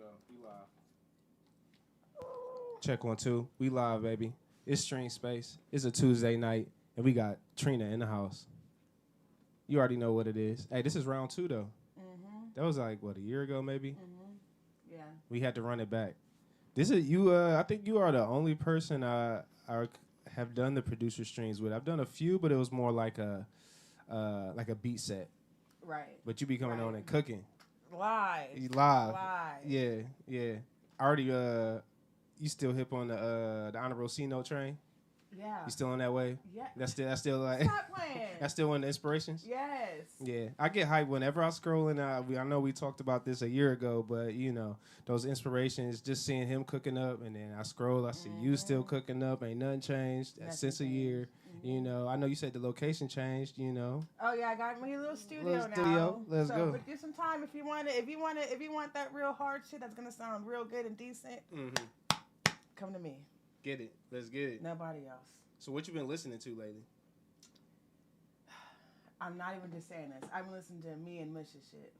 go. We live. Check 1 2. We live, baby. It's StreamSpace. It's a Tuesday night, and we got Trina in the house. You already know what it is. Hey, this is round 2 though. Mm-hmm. That was like what, a year ago, maybe. Mm-hmm. Yeah. We had to run it back. This is you. I think you are the only person I have done the producer streams with. I've done a few, but it was more like a beat set. Right. But you be coming on and cooking. Live. You live. Live. Yeah. I already you still hip on the honorable C note train? Yeah. You still on that way? Yeah. That's still like Stop playing. That's still one of the inspirations? Yes. Yeah. I get hyped whenever I scroll and I know we talked about this a year ago, but you know, those inspirations, just seeing him cooking up and then I scroll, I see you still cooking up, ain't nothing changed since a year. You know, I know you said the location changed, you know. Oh yeah, I got me a little studio now. Let's go. But give some time if you want that real hard shit that's gonna sound real good and decent. Mm-hmm. Come to me. Get it. Let's get it. Nobody else. So what you been listening to lately? I'm not even just saying this. I've been listening to me and Mush's shit.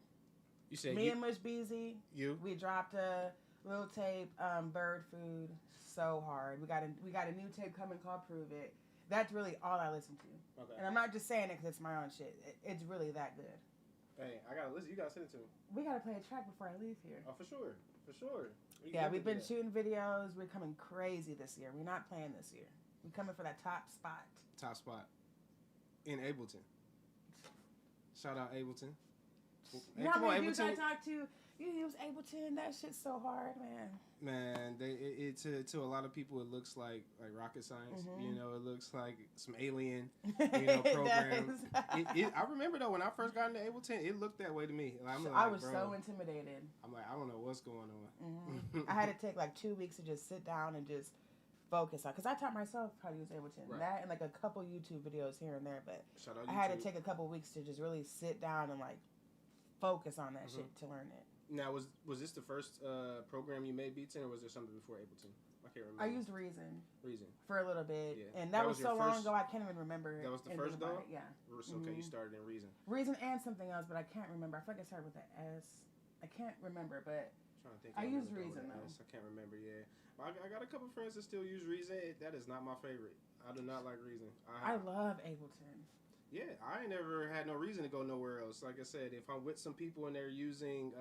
You said me and Mush Beezy. You. We dropped a little tape, Bird Food. So hard. We got a new tape coming called Prove It. That's really all I listen to. Okay. And I'm not just saying it because it's my own shit. It's really that good. Hey, I gotta listen. You gotta send it to me. We gotta play a track before I leave here. Oh, for sure. We've been shooting videos. We're coming crazy this year. We're not playing this year. We're coming for that top spot. Top spot. In Ableton. Shout out Ableton. You know how many views I talked to? You use Ableton. That shit's so hard, man. Man, to a lot of people, it looks like rocket science. Mm-hmm. You know, it looks like some alien, program. I remember though when I first got into Ableton, it looked that way to me. I was so intimidated. I'm like, I don't know what's going on. Mm-hmm. I had to take like 2 weeks to just sit down and just focus on, because I taught myself how to use Ableton. Right. That and like a couple YouTube videos here and there, but I had to take a couple weeks to just really sit down and like focus on that shit to learn it. Now, was this the first program you made beats in, or was there something before Ableton? I can't remember. I used Reason. Reason. For a little bit. Yeah. And that was so long ago, I can't even remember. That was the first, though? Yeah. Okay, you started in Reason. Reason and something else, but I can't remember. I feel like I started with an S. I can't remember, but I used Reason, though. I can't remember, yeah. I got a couple friends that still use Reason. That is not my favorite. I do not like Reason. I love Ableton. Yeah, I ain't never had no reason to go nowhere else. Like I said, if I'm with some people and they're using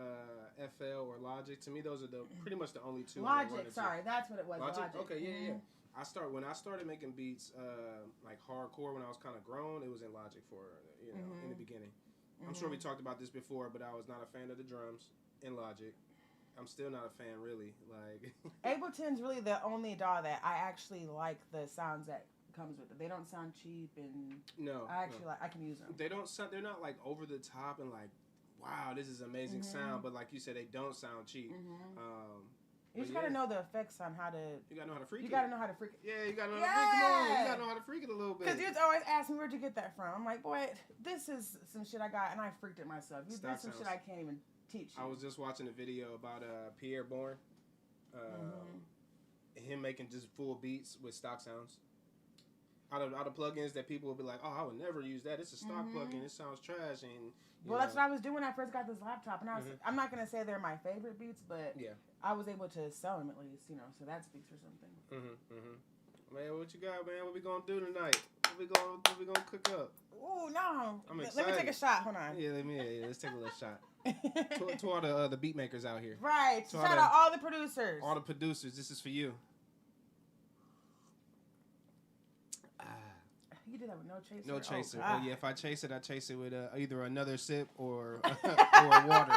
FL or Logic, to me those are pretty much the only two. Logic, sorry, that's what it was. Logic. Okay, yeah. When I started making beats like hardcore when I was kind of grown, it was in Logic for in the beginning. I'm sure we talked about this before, but I was not a fan of the drums in Logic. I'm still not a fan, really. Like Ableton's really the only DAW that I actually like the sounds that comes with it. They don't sound cheap, and I can use them. They don't sound. They're not like over the top and like, wow, this is amazing sound. But like you said, they don't sound cheap. You just gotta know the effects on how to. You gotta know how to freak it. You gotta know how to freak it. Yeah, you gotta know how to freak it. Come on, you gotta know how to freak it a little bit. Because you'd always ask me, where'd you get that from? I'm like, boy, this is some shit I got, and I freaked it myself. There's some shit I can't even teach you. I was just watching a video about Pierre Bourne. Him making just full beats with stock sounds. Out of plugins that people will be like, oh, I would never use that. It's a stock plugin. It sounds trash. And that's what I was doing when I first got this laptop. And I'm not gonna say they're my favorite beats, but I was able to sell them at least, so that speaks for something. Man, what you got, man? What we gonna do tonight? What we gonna cook up? Oh no! I'm excited. Let me take a shot. Hold on. Yeah, let's take a little shot. to all the beat makers out here. Right. Shout out all the producers. All the producers. This is for you. You did that with no chaser? No chaser. Oh, yeah, if I chase it with either another sip or water.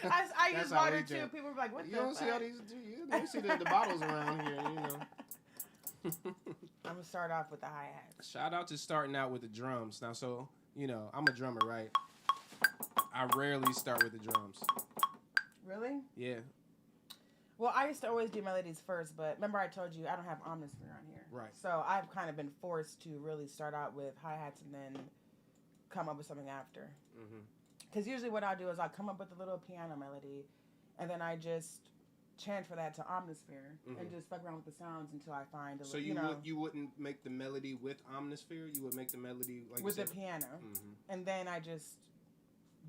I use water too. People are like, what you don't see all these, you don't see the bottles around here, I'm going to start off with the hi-hats. Shout out to starting out with the drums. Now, so, I'm a drummer, right? I rarely start with the drums. Really? Yeah. Well, I used to always do melodies first, but remember I told you I don't have omnisphere on here. Right. So I've kind of been forced to really start out with hi-hats and then come up with something after. Because usually what I'll do is I'll come up with a little piano melody, and then I just transfer that to omnisphere and just fuck around with the sounds until I find a little, So you wouldn't make the melody with omnisphere? You would make the melody like with the piano. And then I just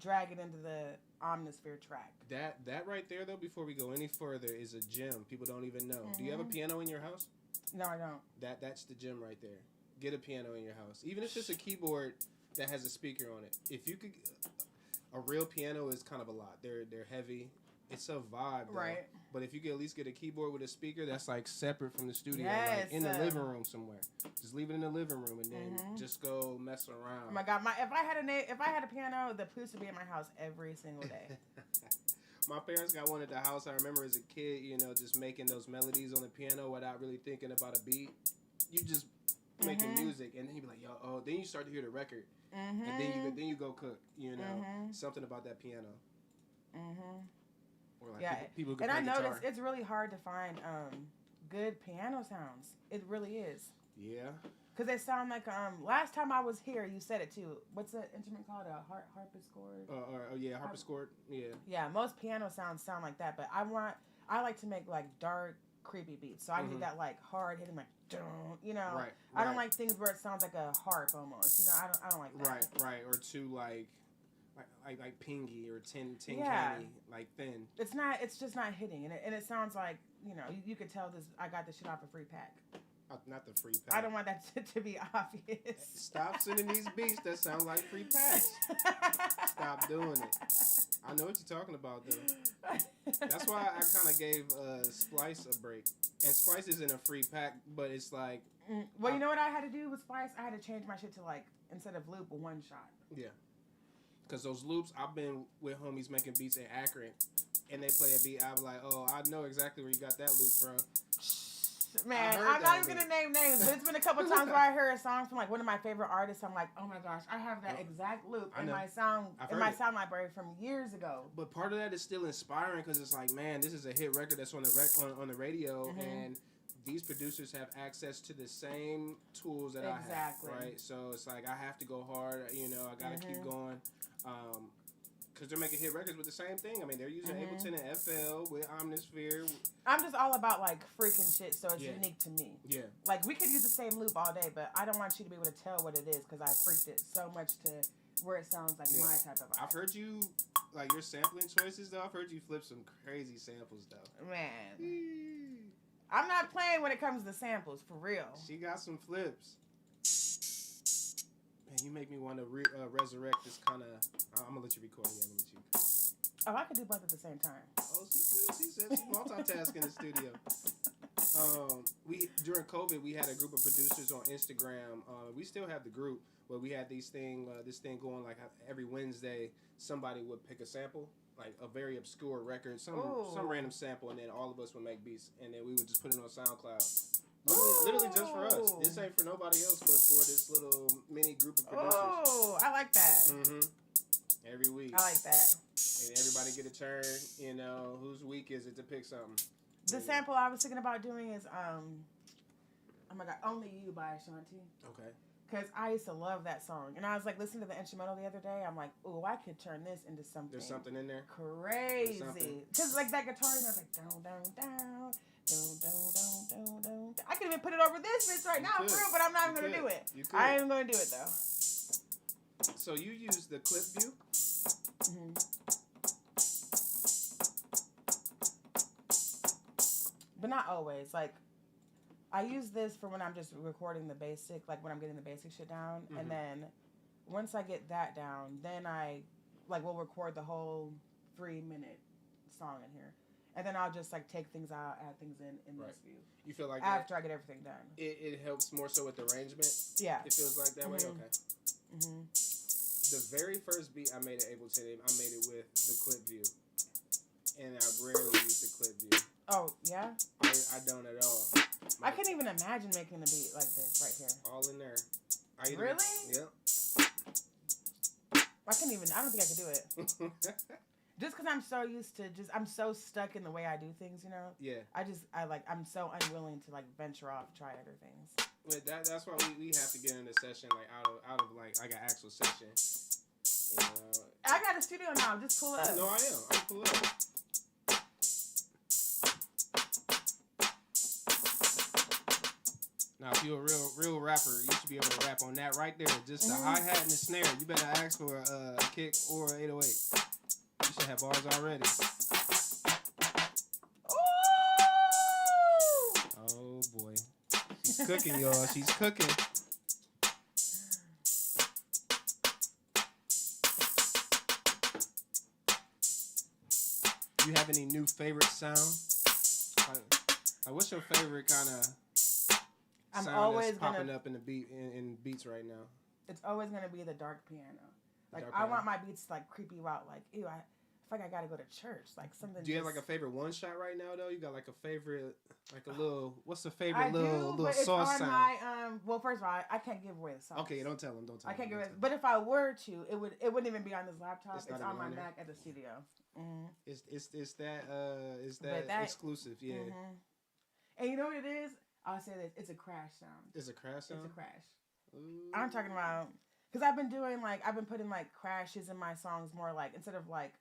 drag it into the Omnisphere track. That right there, though, before we go any further, is a gem. People don't even know. Do you have a piano in your house? No, I don't. That's the gem right there. Get a piano in your house. Even if it's just a keyboard that has a speaker on it. If you could... A real piano is kind of a lot. They're heavy. It's a vibe, though. Right. But if you could at least get a keyboard with a speaker that's like separate from the studio, yes, like in the living room somewhere. Just leave it in the living room and then just go mess around. Oh my God! If I had a piano, the Poos would be in my house every single day. My parents got one at the house. I remember as a kid, just making those melodies on the piano without really thinking about a beat. You just making music, and then you be like, yo, oh, then you start to hear the record, and then you go cook. Something about that piano. Or like people and I noticed it's really hard to find good piano sounds. It really is. Yeah. Because they sound like last time I was here, you said it too. What's the instrument called? A harpsichord? Harpsichord. Yeah. Yeah, most piano sounds sound like that, but I like to make like dark, creepy beats. So I need that like hard hitting, like Right. I don't like things where it sounds like a harp almost. I don't like that. Right. Or too like pingy or tin canny, like thin. It's just not hitting, and it sounds like you could tell this. I got this shit off a free pack. Not the free pack. I don't want that to be obvious. Stop sending these beats that sound like free packs. Stop doing it. I know what you're talking about, though. That's why I kind of gave Splice a break. And Splice isn't a free pack, but it's like... Well, you know what I had to do with Splice? I had to change my shit to, like, instead of loop, a one shot. Yeah. Because those loops, I've been with homies making beats in Akron, and they play a beat, I'm like, oh, I know exactly where you got that loop from. Man, I'm not even going to name names, but it's been a couple times where I heard a song from like one of my favorite artists. I'm like, oh my gosh, I have that exact loop in my sound library from years ago. But part of that is still inspiring because it's like, man, this is a hit record that's on the radio, and these producers have access to the same tools that I have, right? So it's like I have to go hard. I got to keep going. Because they're making hit records with the same thing. I mean, they're using Ableton and FL with Omnisphere. I'm just all about, like, freaking shit, so it's unique to me. Yeah. Like, we could use the same loop all day, but I don't want you to be able to tell what it is because I freaked it so much to where it sounds like my type of art. I've heard you, like, your sampling choices, though. I've heard you flip some crazy samples, though. Man. I'm not playing when it comes to samples, for real. She got some flips. Man, you make me want to resurrect this kind of... I'm going to let you record. Yeah, I'm going to let you... Oh, I could do both at the same time. Oh, she said she multitasking in the studio. During COVID, we had a group of producers on Instagram. We still have the group, but we had this thing going like every Wednesday. Somebody would pick a sample, like a very obscure record, some random sample, and then all of us would make beats, and then we would just put it on SoundCloud. Literally just for us. This ain't for nobody else, but for this little mini group of producers. Oh, I like that. Every week. I like that. And everybody get a turn. Whose week is it to pick something? The sample I was thinking about doing is, oh my God, Only You by Ashanti. Okay. Because I used to love that song. And I was like listening to the instrumental the other day. I'm like, oh, I could turn this into something. There's something in there? Crazy. Because like that guitar, I was like, down, down, down. I can even put it over this bitch right now, for real, but I'm not even going to do it. I am going to do it, though. So you use the clip view? But not always. Like, I use this for when I'm just recording the basic, like when I'm getting the basic shit down. And then once I get that down, then we'll record the whole 3-minute song in here. And then I'll just, like, take things out, add things in this view. You feel like after I get everything done. It helps more so with the arrangement? Yeah. It feels like that way? Okay. The very first beat I made at Ableton, I made it with the clip view. And I rarely use the clip view. Oh, yeah? I don't at all. I can't even imagine making a beat like this right here. All in there. Really? Yep. I don't think I could do it. Just because I'm so used to I'm so stuck in the way I do things, Yeah. I'm so unwilling to, like, venture off, try other things. But that's why we have to get in a session, like, out of like, I got actual session. I got a studio now. Just pull up. No, I am. I'm pull up. Now, if you're a real rapper, you should be able to rap on that right there. Just the hi-hat and the snare. You better ask for a kick or an 808. You should have bars already. Ooh! Oh, boy. She's cooking, y'all. She's cooking. You have any new favorite sound? Like what's your favorite kind of sound that's popping up in the in beats right now? It's always gonna be the dark piano. Like dark I piano. want my beats to like creep you out. Like ew, I feel like I gotta go to church. Like something. Do you have like a favorite one shot right now though? You got like a favorite, like a little. What's the favorite little sauce sound? My, well, first of all, I can't give away the sauce. Okay, don't tell him. I can't give away. But if I were to, it wouldn't even be on this laptop. It's on my Mac at the studio. Mm-hmm. It's that exclusive, yeah. Mm-hmm. And you know what it is? I'll say this: it's a crash sound. It's a crash sound. It's a crash. Ooh. I'm talking about because I've been putting like crashes in my songs more like instead of like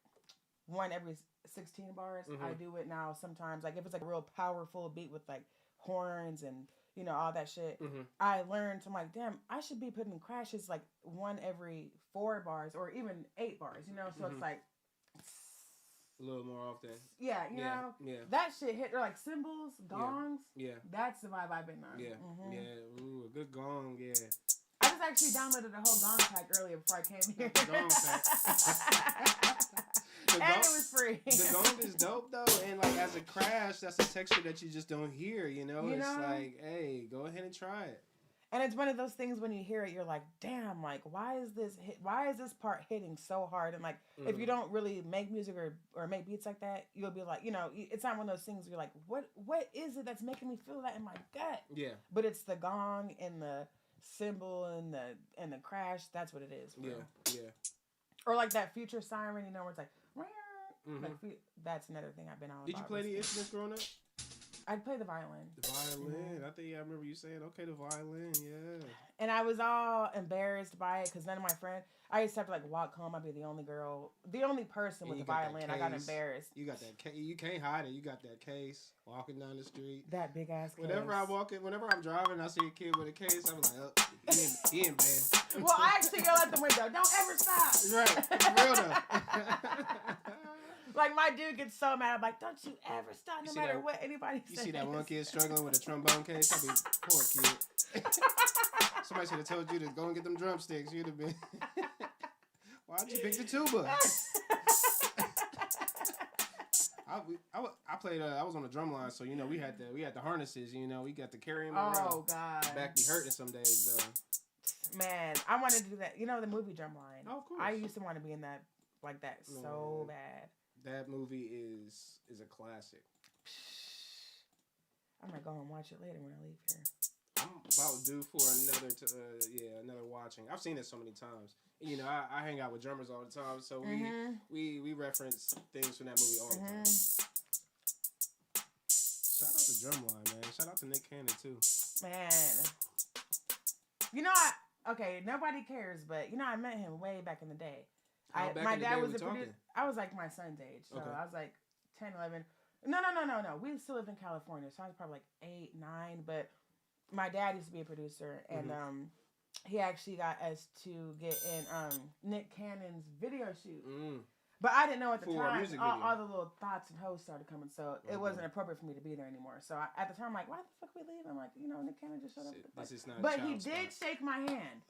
one every 16 bars. Mm-hmm. I do it now sometimes like if it's like a real powerful beat with like horns and you know all that shit. Mm-hmm. I learned I'm like damn I should be putting crashes like one every 4 bars or even 8 bars. You know so it's like. A little more often. Yeah, you know? Yeah. That shit hit, like cymbals, gongs. Yeah. That's the vibe I've been on. Yeah. Mm-hmm. Yeah. Ooh, a good gong, yeah. I just actually downloaded a whole gong pack earlier before I came here. Gong pack. And it was free. The gong is dope, though. And, like, as a crash, that's a texture that you just don't hear, you know? It's like, hey, go ahead and try it. And it's one of those things when you hear it, you're like, damn, like, why is this part hitting so hard? And, like, if you don't really make music or make beats like that, you'll be like, you know, it's not one of those things where you're like, what is it that's making me feel that in my gut? Yeah. But it's the gong and the cymbal and the crash. That's what it is. Bro. Yeah, yeah. Or, like, that Future siren, you know, where it's like, like that's another thing I've been on. Did you play any instruments growing up? I'd play the violin. The violin. Mm-hmm. I think I remember you saying, okay, the violin, yeah. And I was all embarrassed by it because none of my friends, I used to have to like walk home. I'd be the only person with the violin. I got embarrassed. You got that case. You can't hide it. You got that case walking down the street. That big ass case. Whenever I'm driving, I see a kid with a case, I'm like, oh, he in bad. Well, I actually yell at the window, don't ever stop. Right. It's real though. Like, my dude gets so mad. I'm like, don't you ever stop, no matter what anybody says. You see that one kid struggling with a trombone case? I mean, poor kid. Somebody should have told you to go and get them drumsticks. You'd have been... Why'd you pick the tuba? I played. I was on the drum line, so you know we had the harnesses. You know we got to carry them around. Oh God, back be hurting some days though. Man, I wanted to do that. You know the movie Drumline. Oh, of course. I used to want to be in that like that so bad. That movie is a classic. I'm gonna go and watch it later when I leave here. I'm about due for another watching. I've seen it so many times. You know, I hang out with drummers all the time, so we reference things from that movie all the time. Shout out to Drumline, man. Shout out to Nick Cannon too. Man, you know nobody cares, but you know I met him way back in the day. My dad was a producer. I was like my son's age, so I was like 10, 11. No. We still lived in California, so I was probably like 8, 9. But my dad used to be a producer, and he actually got us to get in Nick Cannon's video shoot. But I didn't know at the time all the little thoughts and hoes started coming, so it wasn't appropriate for me to be there anymore. So at the time, I'm like, why the fuck we leave? I'm like, you know, Nick Cannon just showed up. This is not. But he did shake my hand.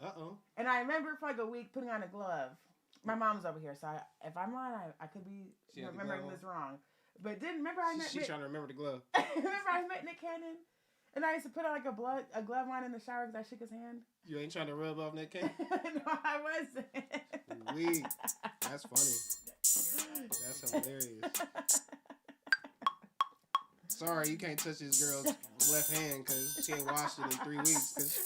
And I remember for like a week putting on a glove. My mom's over here, so if I'm lying, I could be remembering this wrong. But remember I met She's trying to remember the glove. Remember I met Nick Cannon? And I used to put on like a glove on in the shower because I shook his hand. You ain't trying to rub off Nick Cannon? No, I wasn't. Weak. That's funny. That's hilarious. Sorry, you can't touch this girl's left hand because she ain't washed it in 3 weeks because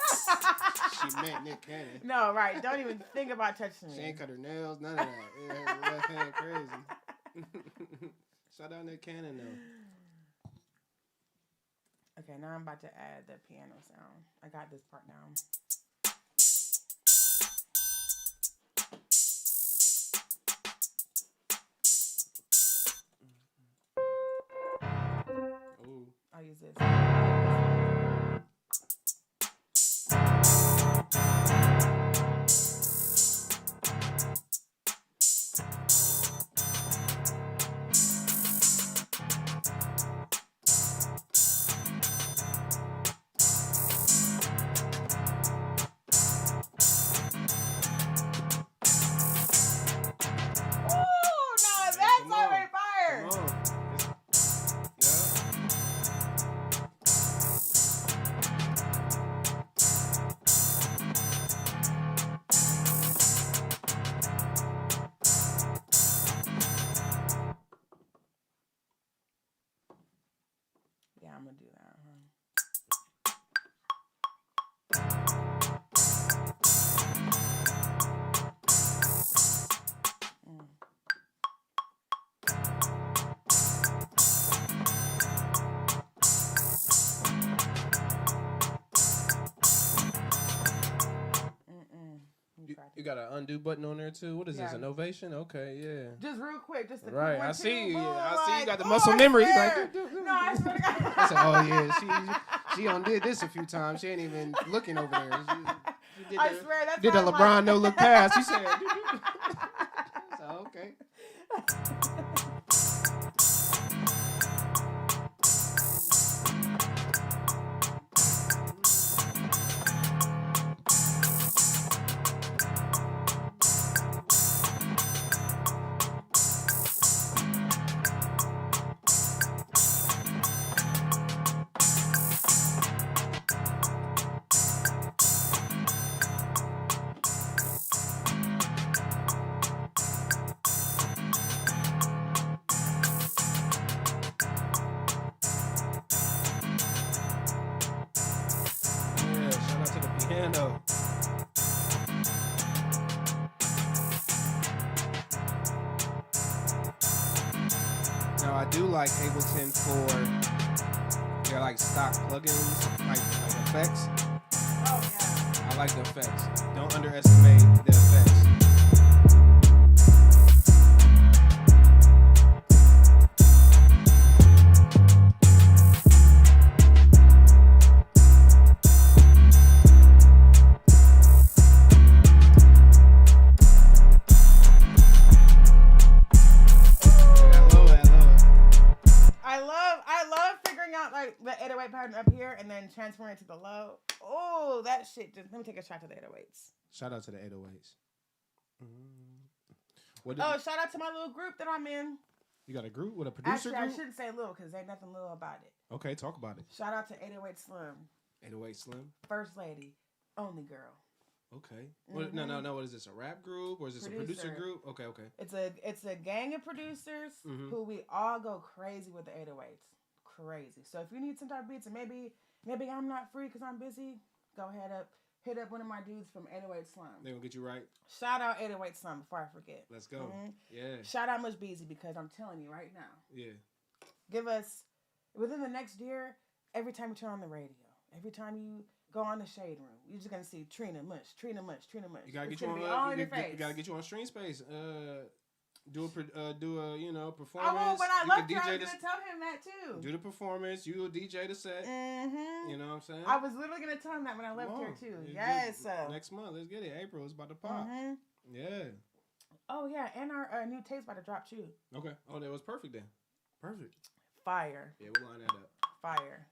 she met Nick Cannon. No, right. Don't even think about touching me. She ain't cut her nails, none of that. Yeah, her left hand crazy. Shout out Nick Cannon, though. Okay, now I'm about to add the piano sound. I got this part now. I'll use this. I'm gonna do that. You got an undo button on there too. What is this? An ovation? Okay, yeah. Just real quick, just a right. quick one, I see you. Boom, I see you got the like, muscle memory. Like, no, I swear to God. I said, oh yeah, she did this a few times. She ain't even looking over there. She did I swear that's did the LeBron no look pass. She said, so okay. Piano. Now I do like Ableton for their like stock plugins, like effects. Oh yeah. I like the effects. Don't underestimate the effects. The 808 pattern up here and then transferring it to the low. Oh, that shit. Just let me take a shot to the 808s. Shout out to the 808s. Shout out to my little group that I'm in. You got a group with a producer group? I shouldn't say little because ain't nothing little about it. Okay, talk about it. Shout out to 808 Slim. 808 Slim? First lady. Only girl. Okay. Mm-hmm. No. What is this? A rap group or is this a producer group? Okay. It's a gang of producers who we all go crazy with the 808s. Crazy. So if you need some type of beats and maybe I'm not free because I'm busy, go ahead hit up one of my dudes from 808 Slum. They gonna get you right. Shout out 808 Slum before I forget. Let's go. Yeah. Shout out Much Beezy because I'm telling you right now. Yeah. Give us within the next year, every time you turn on the radio, every time you go on the shade room, you're just gonna see Trina Mush. You gotta get you on StreamSpace. Do a performance. Oh, when I left here, I was gonna tell him that too. Do the performance. You will DJ the set. Mm-hmm. You know what I'm saying? I was literally gonna tell him that when I left here too. Yes. Next month, let's get it. April is about to pop. Mm-hmm. Yeah. Oh yeah, and our new tape's about to drop too. Okay. Oh, that was perfect then. Perfect. Fire. Yeah, we'll line that up. Fire.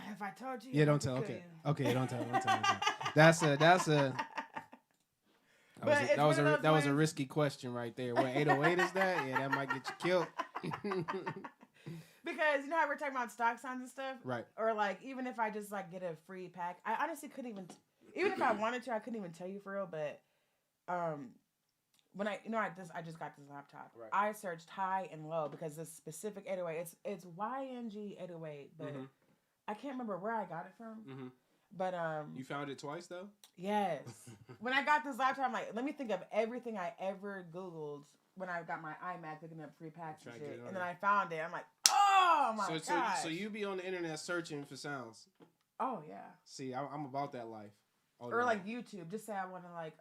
If I told you, yeah, don't tell. Okay, don't tell. That's a. That was a risky question right there. What 808 is that? Yeah, that might get you killed. Because you know how we're talking about stock signs and stuff, right? Or like even if I just like get a free pack, I honestly couldn't even. Even if I wanted to, I couldn't even tell you for real. But when I just got this laptop. Right. I searched high and low because this specific 808, it's YNG 808, but I can't remember where I got it from. Mm-hmm. But you found it twice though? Yes. When I got this laptop, I'm like, let me think of everything I ever Googled when I got my iMac looking up free packs and shit. And then I found it. I'm like, oh my god. So you be on the internet searching for sounds? Oh yeah. See, I'm about that life. Or like YouTube. Just say I want to like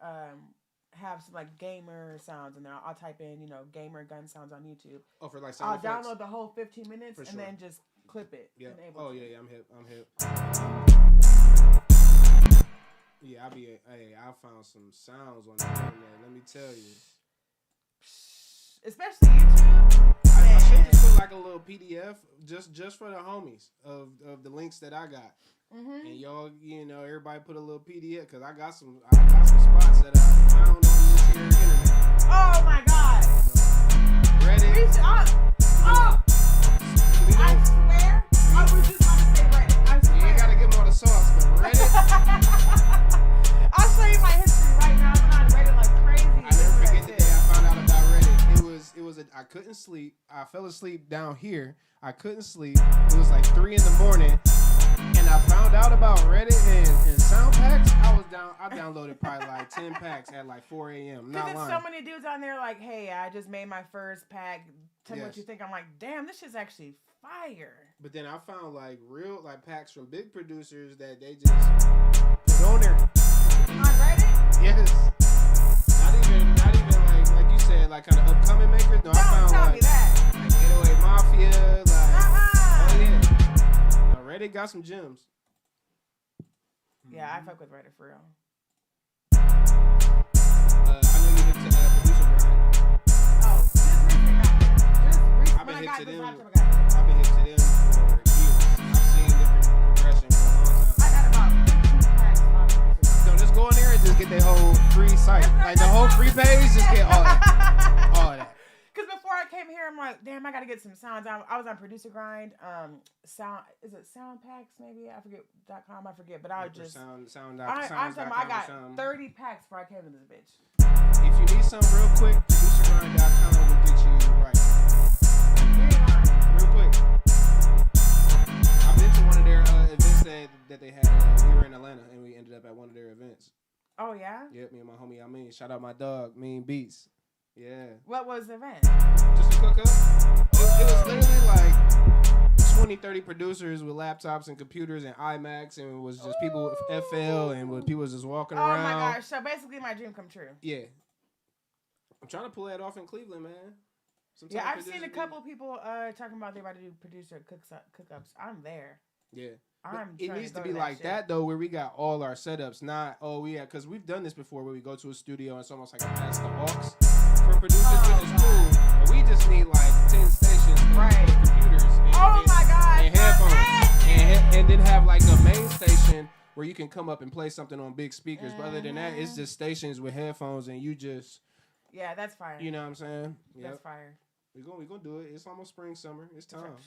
have some like gamer sounds, and then I'll type in gamer gun sounds on YouTube. Oh, for like sound I'll effects? download the whole 15 minutes and then just clip it. Yeah. Oh yeah, I'm hip. Yeah, I found some sounds on the internet. Let me tell you. Especially YouTube. I should just put like a little PDF just for the homies of the links that I got. Mm-hmm. And y'all, everybody put a little PDF because I got some spots that I found on this here internet. Oh my god. Reddit. I swear, I was just about to say Reddit. I swear. You ain't gotta give them all the sauce, but Reddit. I'll show you my history right now. I'm on Reddit like crazy. I never forget the day I found out about Reddit. I couldn't sleep. I fell asleep down here. I couldn't sleep. It was like 3 a.m, and I found out about Reddit and sound packs. I downloaded probably like 10 packs at like 4 a.m. Because there's so many dudes on there like, hey, I just made my first pack. Tell me what you think. I'm like, damn, this shit's actually fire. But then I found like real packs from big producers that they just put on there. On Reddit? Yes. Not even like you said, like kind of upcoming makers. No, I found tell me that. Like 808 Mafia, like oh yeah. Reddit got some gems. Yeah, I fuck with Reddit for real. I know you hit to producer grind. Oh, just recently got there. I've been hit to them. I've been hit to them for years. I've seen different progression for a long time. I got about 15 packs. So just go in there and just get their whole free site, like the whole free page. Just get all that. Because before I came here, I'm like, damn, I got to get some sounds. I was on producer grind. Is it Sound Packs maybe? I forget .com. I forget, but I was just I got 30 packs before I came to this bitch. If you need something real quick, producergrind.com will get you right. Real quick. I've been to one of their events that they had. We were in Atlanta and we ended up at one of their events. Oh yeah. Yep, me and my homie Amin. Shout out my dog, Mean Beats. Yeah. What was the event? Just a cook up. It was literally like 20, 30 producers with laptops and computers and iMacs, and it was just people with FL and people was just walking around. Oh my gosh! So basically, my dream come true. Yeah. I'm trying to pull that off in Cleveland, man. Yeah, I've seen a couple people talking about they about to do producer cook-ups. I'm there. Yeah. It needs to be like that though, where we got all our setups, not because we've done this before, where we go to a studio and it's almost like a pass the aux for producers, which is cool. But we just need like 10 stations for computers. And headphones, and then have like a main station where you can come up and play something on big speakers. But other than that, it's just stations with headphones, and you just that's fire. You know what I'm saying? That's fire. We gonna do it. It's almost spring, summer. It's time.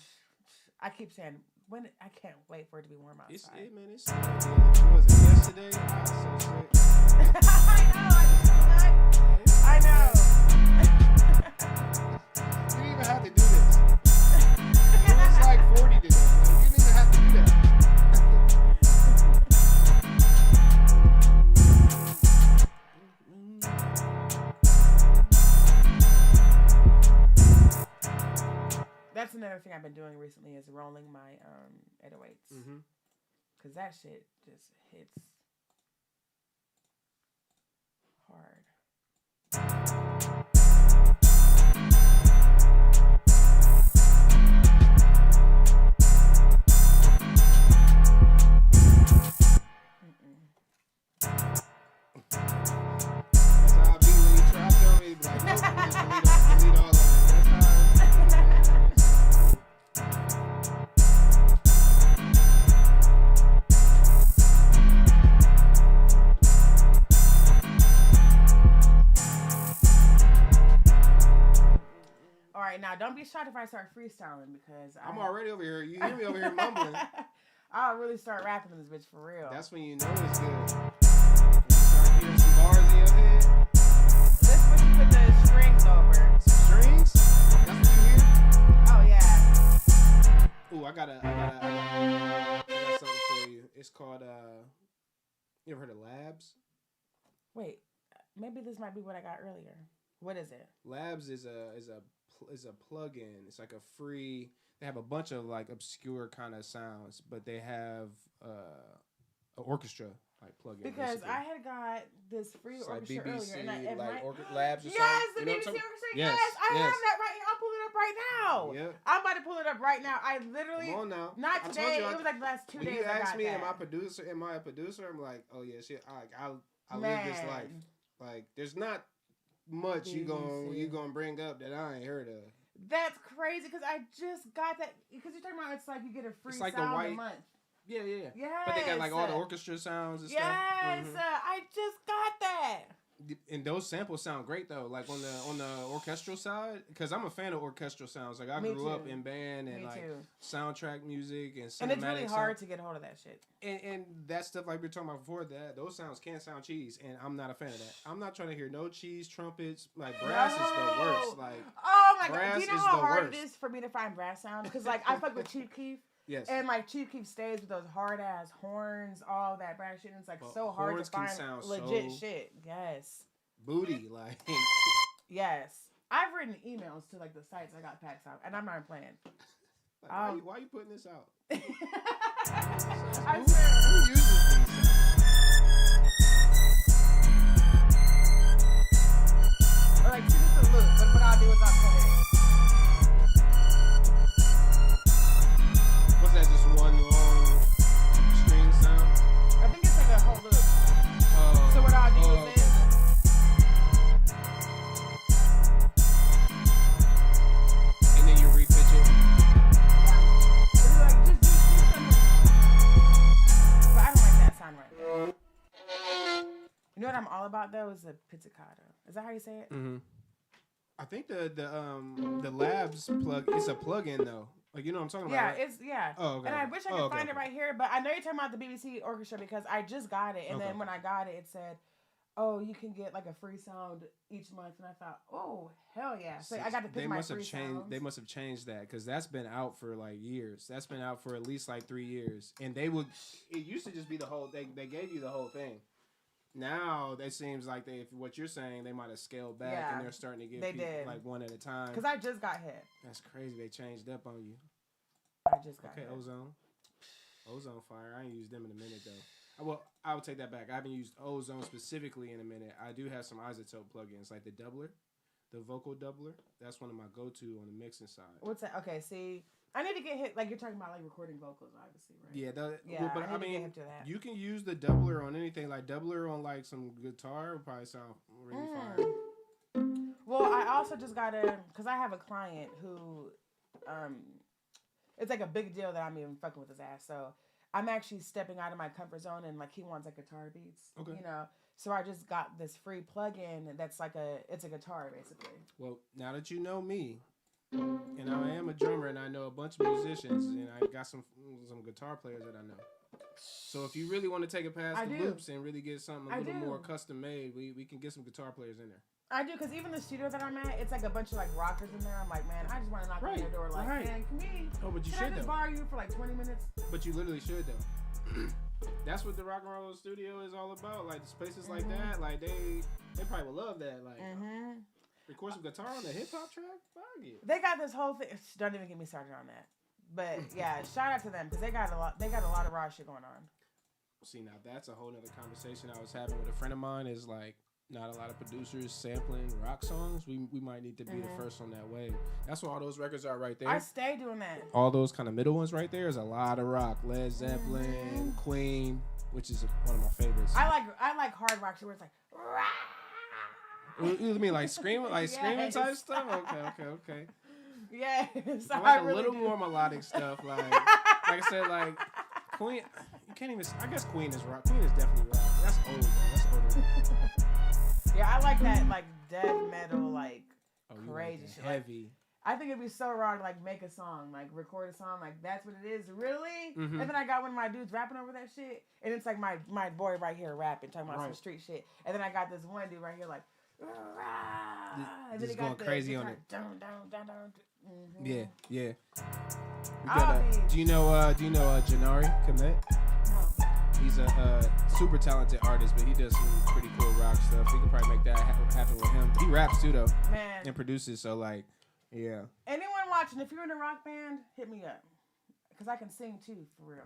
I keep saying. I can't wait for it to be warm outside. Was it yesterday? I was so sick. I know. You didn't even have to do this. It was like 40 today. Like, you didn't even have to do that. That's another thing I've been doing recently is rolling my 808s. Because that shit just hits hard. That's how I be when you try to tell me, like, nope, just delete all of it. Now, don't be shocked if I start freestyling because I'm already over here. You hear me over here mumbling. I'll really start rapping this bitch for real. That's when you know it's good. When you start hearing some bars in your head. That's when you put the You ever heard of Labs? Wait, maybe this might be what I got earlier. What is it? Labs is a plug-in. It's like a free. They have a bunch of like obscure kind of sounds, but they have an orchestra like plug-in. Because basically. I had got this free It's orchestra like BBC, earlier, and like Labs or yes, something. the You know BBC what I'm orchestra. Yes, Yes, I yes. have that right here. I'll pull it up right now. Yep. I'm about to pull it up right now. I literally. Come on now. Not I told today. you, It was like the last 2 when days. you asked me, am am I a producer? I'm like, oh yeah, shit. I live this life. Like, there's not much you gonna bring up that I ain't heard of. That's crazy because I just got that. Because you're talking about it's like you get a free It's like sound a month. Yeah. Yes. But they got like all the orchestra sounds and yes, stuff. Yes, I just got that. And those samples sound great though, like on the orchestral side, because I'm a fan of orchestral sounds. Like I grew up in band and soundtrack music and cinematic. And it's really hard to get a hold of that shit. And that stuff, like we were talking about before, that those sounds can sound cheese, and I'm not a fan of that. I'm not trying to hear no cheese trumpets. Like brass is the worst. Like oh my god, do you know how hard it is for me to find brass sounds? Because like I fuck with Chief Keef. Yes. And like Chief Keef stays with those hard ass horns, all that brass shit. And it's like so hard to find legit shit. Yes. Booty, like. Yes. I've written emails to like the sites I got packs out, and I'm not playing. Like, why are you putting this out? I swear. Who uses these? Or like, see, this is a loop, but what I'll do is I'll play it. What's that, just one long string sound? I think it's like a whole loop. So what I'll do is this. And then you repitch it. Yeah. It's like, just do something. But I don't like that sound right there. You know what I'm all about though is the pizzicato. Is that how you say it? Mm-hmm. I think the Labs plug, it's a plug-in though. Like, you know what I'm talking about? Yeah, right? it's Oh, okay. And I wish I could find it right here, but I know you're talking about the BBC orchestra because I just got it, and then when I got it, it said, "Oh, you can get like a free sound each month," and I thought, "Oh, hell yeah!" So I got to pick my free sounds. They must have changed that because that's been out for like years. That's been out for at least like 3 years, and it used to just be the whole. They gave you the whole thing. Now it seems like what you're saying, they might have scaled back and they're starting to give people like one at a time. Because I just got hit. That's crazy. They changed up on you. I just got hit. Ozone Fire. I ain't used them in a minute though. Well, I would take that back. I haven't used Ozone specifically in a minute. I do have some isotope plugins like the doubler, the vocal doubler. That's one of my go-to on the mixing side. What's that? Okay, see, I need to get hit. Like you're talking about, like recording vocals, obviously, right? Yeah, well, but I mean, you can use the doubler on anything. Like doubler on like some guitar would probably sound really fire. Well, I also just because I have a client who, it's like a big deal that I'm even fucking with his ass. So I'm actually stepping out of my comfort zone, and like he wants like guitar beats, you know. So I just got this free plug-in that's like it's a guitar basically. Well, now that you know me. And I am a drummer, and I know a bunch of musicians, and I got some guitar players that I know. So if you really want to take it past the loops and really get something a little more custom made, we can get some guitar players in there. I do, because even the studio that I'm at, it's like a bunch of like rockers in there. I'm like, man, I just want to knock on their door, like, man, can I just borrow you for like 20 minutes? But you literally should though. That's what the rock and roll studio is all about. Like the spaces like that, like they probably would love that. Like. Record some guitar on a hip hop track? Fuck it. They got this whole thing. Don't even get me started on that. But yeah, shout out to them because they got a lot of raw shit going on. See, now that's a whole nother conversation I was having with a friend of mine. Is like not a lot of producers sampling rock songs. We might need to be the first on that wave. That's what all those records are right there. I stay doing that. All those kind of middle ones right there is a lot of rock. Led Zeppelin, Queen, which is one of my favorites. I like hard rock shit where it's like rah! You mean like screaming type stuff? Okay. Yes. I like a little more melodic stuff. Like I said, like Queen. You can't even. I guess Queen is rock. Queen is definitely rock. That's old though. That's older. Yeah, I like that like death metal like crazy like shit. Heavy. I think it'd be so raw to like make a song, like record a song, like that's what it is, really. And then I got one of my dudes rapping over that shit, and it's like my boy right here rapping, talking about some street shit, and then I got this one dude right here like. And just going crazy on it. Yeah. Do you know Janari Komet? No. He's a super talented artist, but he does some pretty cool rock stuff. We could probably make that happen with him. He raps too, though. Man. And produces, so like, yeah. Anyone watching, if you're in a rock band, hit me up. Because I can sing too, for real.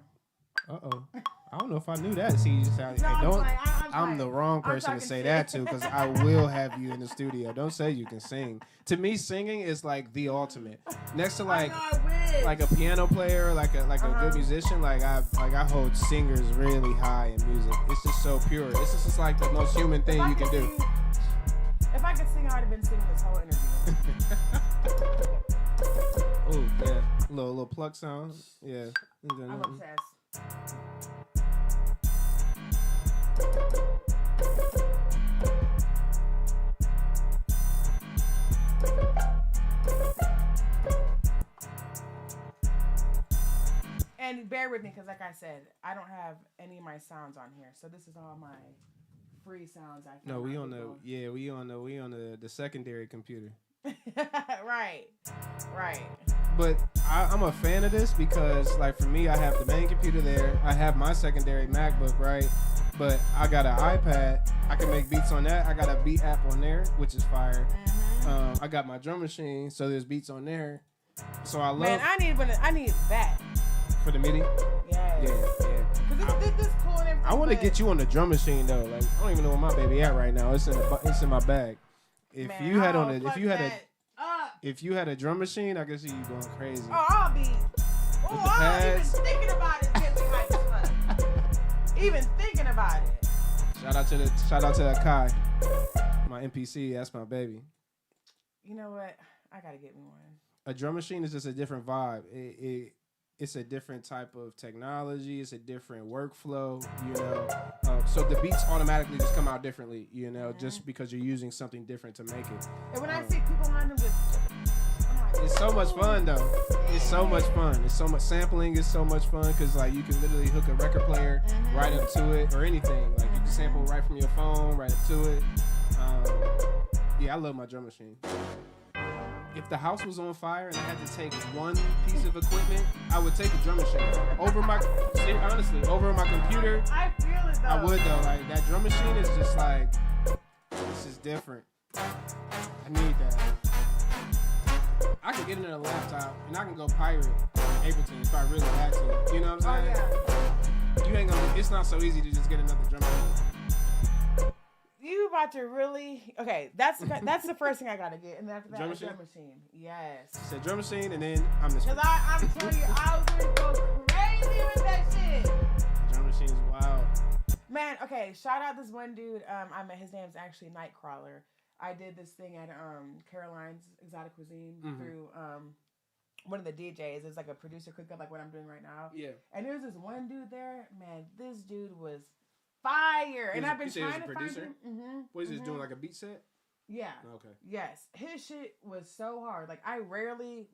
Uh-oh. I don't know if I knew that. See, you sound, no, hey, I'm the wrong person to say that to, because I will have you in the studio. Don't say you can sing. To me, singing is like the ultimate. Next to like a piano player, like a good musician, like I hold singers really high in music. It's just so pure. It's just like the most human thing you can do. If I could sing, I would have been singing this whole interview. Oh yeah, little pluck sound. Yeah. I'm obsessed. And bear with me, because like I said, I don't have any of my sounds on here, so this is all my free sounds. We on the secondary computer. Right. But I'm a fan of this because, like, for me, I have the main computer there. I have my secondary MacBook, right? But I got an iPad. I can make beats on that. I got a beat app on there, which is fire. I got my drum machine, so there's beats on there. So I love. Man, I need that for the MIDI. Yeah. Cause this cool and everything. I want to get you on the drum machine though. Like, I don't even know where my baby at right now. It's in my bag. If you had a drum machine, I could see you going crazy. Oh, I'll be. Even thinking about it gets me hyped as fuck. Even thinking about it. Shout out to Akai, my NPC. That's my baby. You know what? I gotta get me one. A drum machine is just a different vibe. It's a different type of technology. It's a different workflow, you know. So the beats automatically just come out differently, you know, just because you're using something different to make it. And when I see people on them just... It's so much fun, though. It's so much fun. It's so much sampling. It's so much fun because, like, you can literally hook a record player right up to it or anything. Like, you can sample right from your phone right up to it. Yeah, I love my drum machine. If the house was on fire and I had to take one piece of equipment, I would take a drum machine over my computer. I feel it though. I would though. Like that drum machine is just like, this is different. I need that. I can get it in a laptop and I can go pirate Ableton if I really had to. You know what I'm saying? Oh, yeah. You ain't gonna. It's not so easy to just get another drum machine. You about to really... Okay, that's the first thing I gotta get, and after that, drum machine. Yes. So drum machine, and then I'm the... Because I'm telling you, I was gonna go crazy with that shit. Drum machine is wild. Man, okay, shout out this one dude. I met his name's actually Nightcrawler. I did this thing at Caroline's Exotic Cuisine through one of the DJs. It's like a producer cookup, like what I'm doing right now. Yeah. And there was this one dude there. Man, this dude was fire. And I've been trying to find him. What is he doing, like a beat set? Yeah. Okay. Yes. His shit was so hard. Like, I rarely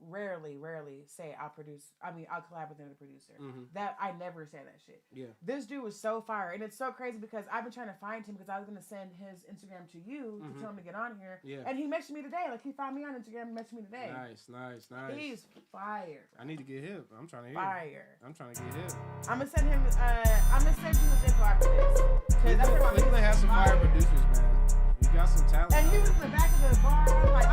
say I'll collab with another producer. That I never say that shit. Yeah. This dude was so fire. And it's so crazy because I've been trying to find him because I was going to send his Instagram to you to tell him to get on here. Yeah. And he messaged me today. Like, he found me on Instagram and messaged me today. Nice. He's fire. I need to get him. I'm trying to hear fire. I'm trying to get him. I'm going to send him, I'm going to send you his info after this. Cleveland has some fire producers, man. You got some talent. And he was in the back of the bar. I'm like,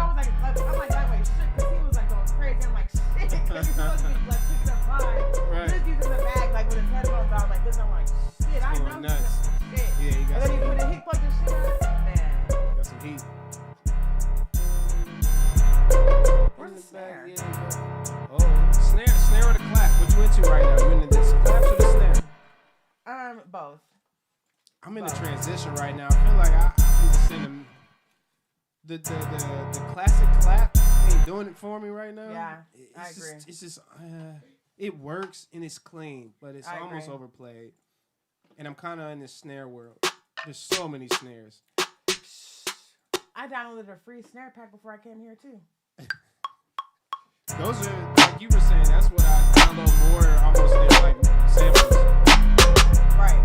that way, shit, because he was like going crazy. I'm like, shit, because he's supposed to be like picking up vibes. Right. This dude's in the back, like with his headphones on, like this. I'm like, shit, I know nuts. Shit. Yeah, you got and some then when he plugged the shit out, man. You got some heat. Where's the snare? Snare or the clap? What you into right now? You into this claps or the snare? Both. I'm in a transition right now. I feel like I'm just in the classic clap ain't doing it for me right now. Yeah, I agree. It's just it works and it's clean, but it's almost overplayed. And I'm kind of in this snare world. There's so many snares. I downloaded a free snare pack before I came here too. Those are, like you were saying, that's what I download more almost than like samples. Right.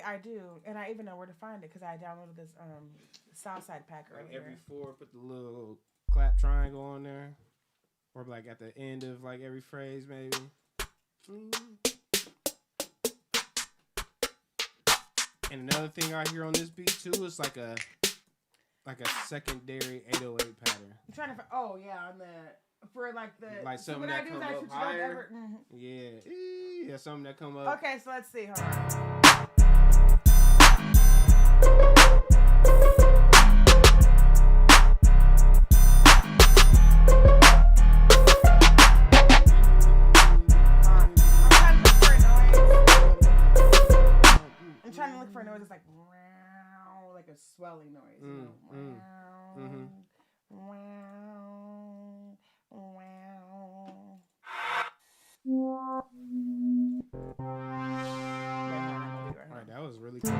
I do, and I even know where to find it because I downloaded this Southside pack earlier. Like every 4, put the little clap triangle on there, or like at the end of like every phrase, maybe. And another thing I hear on this beat too is like a secondary 808 pattern. I'm trying to. Oh yeah, on the. For like something what that I do come is I up switch higher. it over. Yeah, something that come up. Okay, so let's see. Hold on. I'm trying to look for a noise. It's like a swelling noise. Alright, that was really close.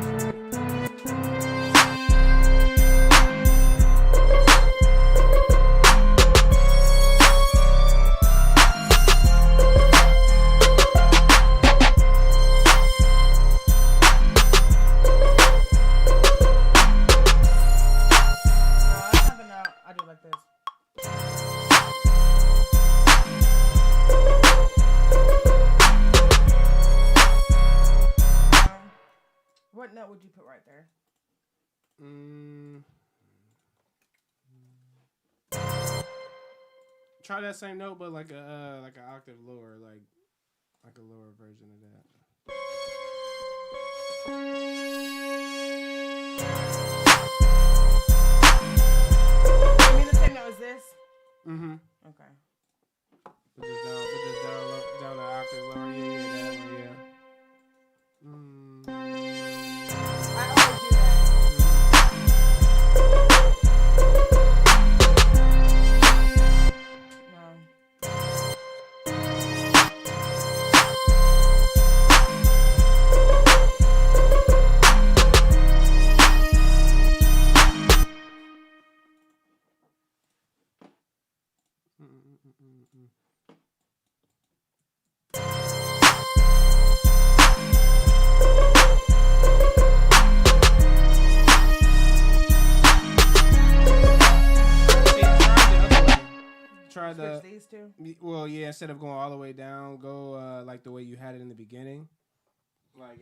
What note would you put right there? Try that same note, but like an octave lower, like a lower version of that. You mean the same note as this? Mm-hmm. Okay. Put this down the octave lower. Yeah, that one, yeah. I always do that. Switch these two? Well, yeah. Instead of going all the way down, go like the way you had it in the beginning. Like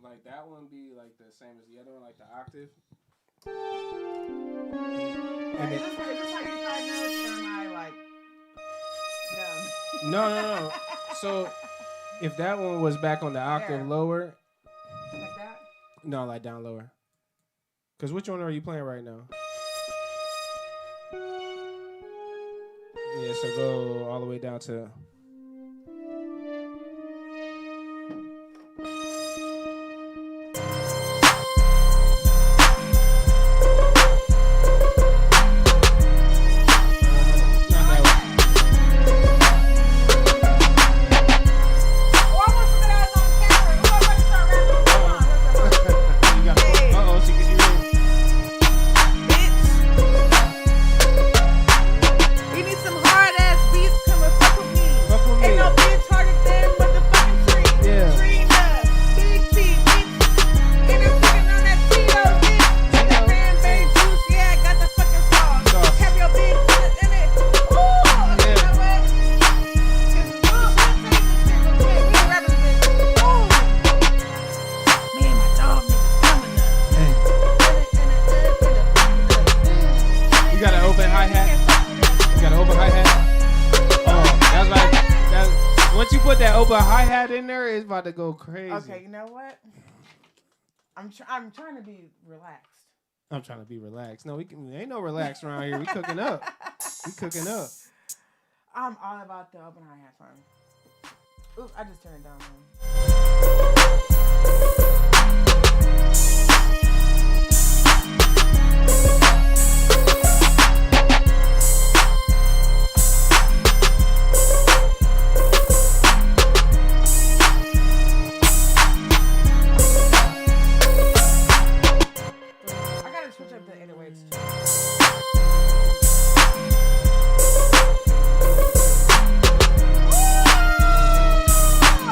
like that one be like the same as the other one, like the octave. And is this how you find notes, or am I like dumb? No. So if that one was back on the octave lower, like that? No, like down lower. Cause which one are you playing right now? Yeah, so go all the way down to. To go crazy. Okay, you know what? I'm trying to be relaxed. I'm trying to be relaxed. No, ain't no relax around here. We cooking up. I'm all about the open hi-hat fun. Ooh, I just turned it down.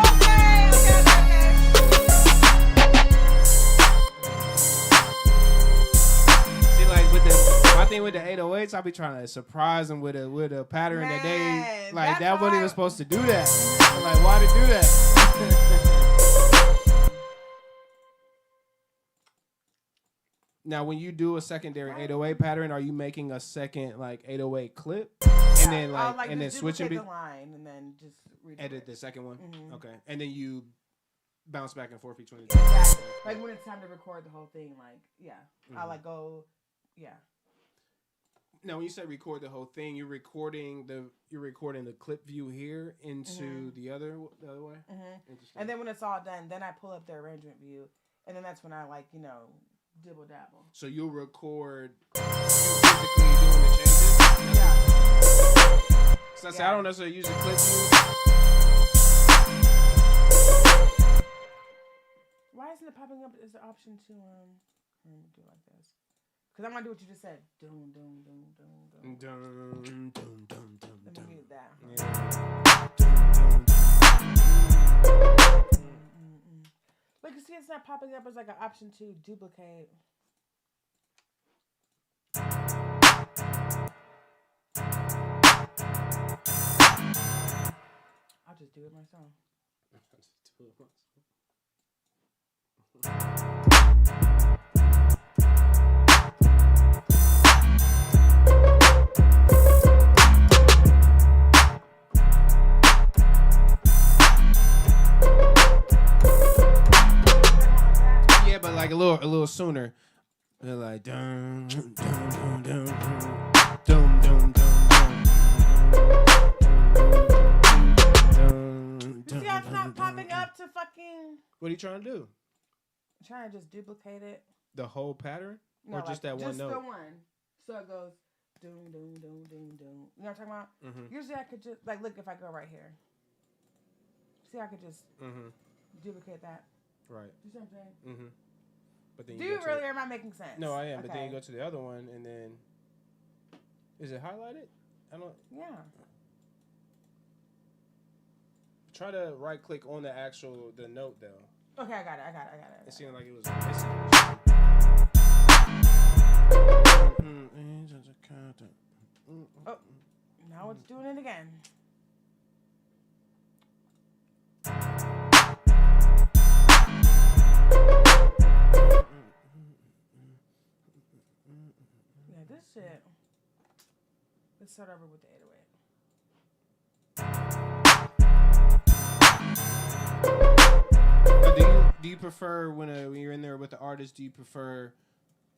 Okay. 808s, I be trying to surprise them with a pattern that they like. that's That wasn't why- even supposed to do that. I'm like, why to do that? Now, when you do a secondary 808 pattern, are you making a second like 808 clip, and then I'll, and then just switching duplicate the line and then just edit the second one? Mm-hmm. Okay, and then you bounce back and forth between the two. Exactly. Like when it's time to record the whole thing, like I like go, Now, when you say record the whole thing, you're recording the clip view here into the other way. Interesting. And then when it's all done, then I pull up the arrangement view, and then that's when I dibble dabble. So you'll record you physically doing the changes. Yeah. So I say I don't necessarily use a clip view. Why isn't it popping up as the option to do it like this? Because I'm gonna do what you just said. Doom, doom, doom, doom, doom. Dun, dun, dun, dun, Let dun. me mute that. Yeah. Dun, dun, dun. Like, you see, it's not popping up as like an option to duplicate. I'll just do it myself. Yeah, but like a little sooner. They're like dun dun dun dun dun dun dun. You see how it's not popping up to fucking... What are you trying to do? I'm trying to just duplicate it. The whole pattern? No, Or just that one note? Just the one. So it goes doom, doom, doom, doom, doom. You know what I'm talking about? Mm-hmm. Usually I could just, like, look, if I go right here. See, I could just duplicate that. Right. You see what I'm saying? Mm-hmm. But then Do you really, or am I making sense? No, I am. Okay. But then you go to the other one, and then is it highlighted? I don't. Yeah. Try to right click on the note though. Okay, I got it. It seemed like it was missing. Oh, now it's doing it again. Yeah, this shit. Let's start over with the 808. Do you prefer when you're in there with the artist? Do you prefer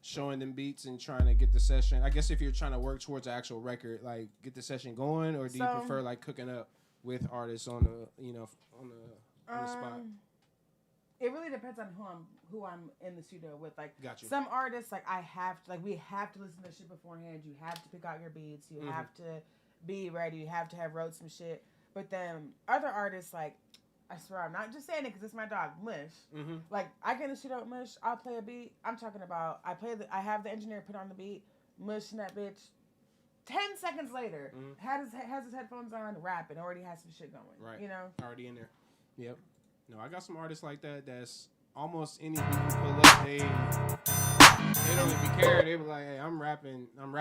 showing them beats and trying to get the session? I guess if you're trying to work towards an actual record, like get the session going, or do you prefer like cooking up with artists on the on the spot? It really depends on who I'm in the studio with. Like, Got you. Some artists, like we have to listen to shit beforehand. You have to pick out your beats. You have to be ready. You have to have wrote some shit. But then other artists, like, I swear, I'm not just saying it because it's my dog, Mush. Mm-hmm. Like, I get in the studio with Mush. I'll play a beat. I'm talking about, I have the engineer put on the beat. Mush and that bitch. 10 seconds later, has his headphones on, rapping, already has some shit going. Right. You know? Already in there. Yep. No, I got some artists like that that's almost any beat you pull up, they don't even care. They be like, hey, I'm rapping. I'm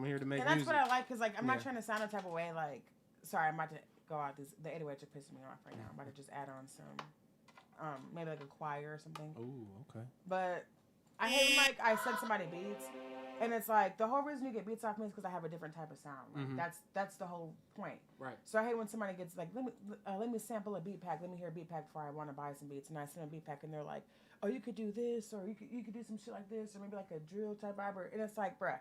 here to make music. And that's what I like, because, like, I'm not trying to sound a type of way, like, sorry, I'm about to go out. The 808s are pissing me off right now. I'm about to just add on some, maybe like a choir or something. Ooh, okay. But I hate when, like, I send somebody beats, and it's like, the whole reason you get beats off me is because I have a different type of sound. Like, that's the whole point. Right. So I hate when somebody gets, like, let me sample a beat pack. Let me hear a beat pack before I want to buy some beats. And I send a beat pack, and they're like, oh, you could do this, or you could do some shit like this, or maybe like a drill type vibe. And it's like, bruh,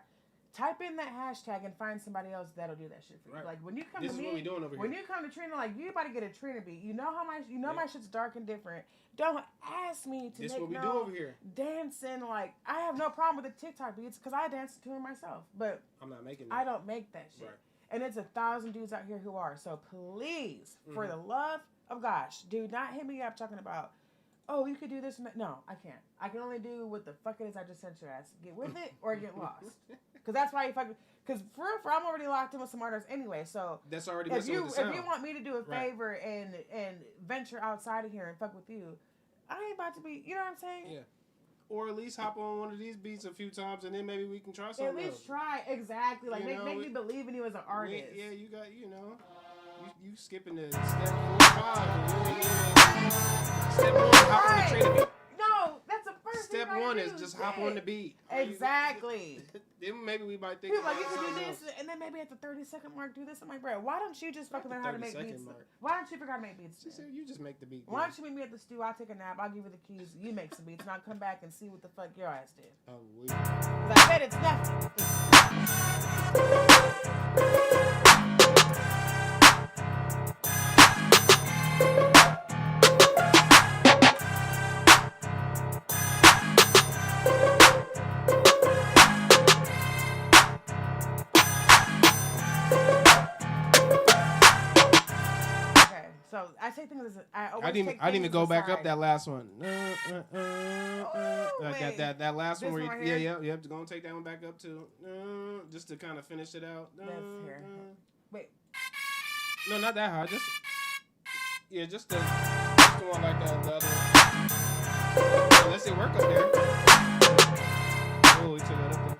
type in that hashtag and find somebody else that'll do that shit for you. Right. Like, when you come to me, what we doing over when here. You come to Trina, like, you about to get a Trina beat. You know my shit's dark and different. Don't ask me to make no do over here. Dancing. Like, I have no problem with the TikTok beats because I dance to it myself. But I'm not making that. I don't make that shit. Right. And it's 1,000 dudes out here who are. So please, for the love of gosh, do not hit me up talking about, oh, you could do this and that. No, I can't. I can only do what the fuck it is I just sent your ass. Get with it or get lost. Because that's why you fucking... Because for I'm already locked in with some artists anyway, so... That's already if you want me to do a favor and venture outside of here and fuck with you, I ain't about to be... You know what I'm saying? Yeah. Or at least hop on one of these beats a few times, and then maybe we can try something. At least try, exactly. Like make me believe in you as an artist. Yeah, you got, you skipping the step 4 or 5. Step 1, hop on the Trina beat. No, that's the first Step thing 1 is just hop on the beat. Exactly. Then maybe we might think. People like, you can do this, and then maybe at the 30-second mark do this. I'm like, bro, why don't you just fucking learn how to make beats? Why don't you figure out how to make beats? She said, you just make the beat. Why don't you meet me at the stew? I'll take a nap. I'll give you the keys. You make some beats, and I'll come back and see what the fuck your ass did. Oh, weird. Because I bet it's nothing. So I say things. I didn't even go back up that last one. That last one where you go and take that one back up too, just to kind of finish it out. That's here. Wait. No, not that high. Just the one like the other one. Unless it work up there. Oh, we took it up there.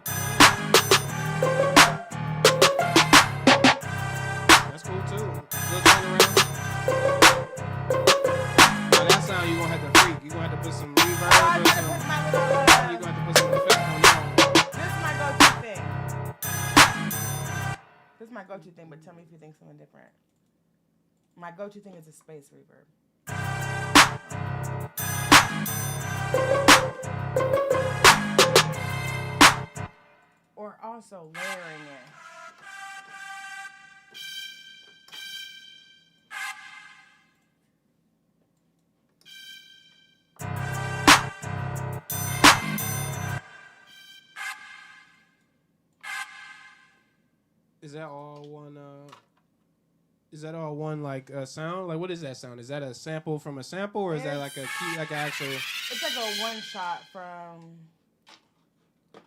That's cool too. Little turnaround. Now that sound you gonna have to freak. You gonna have to put some reverb or something. You gonna have to put some effect on that. This is my go-to thing. This is my go-to thing, but tell me if you think something different. My go-to thing is a space reverb. Or also layering it. Is that all one? Is that all one like sound? Like what is that sound? Is that a sample from a sample, or is that like a key, like an actual? It's like a one shot from.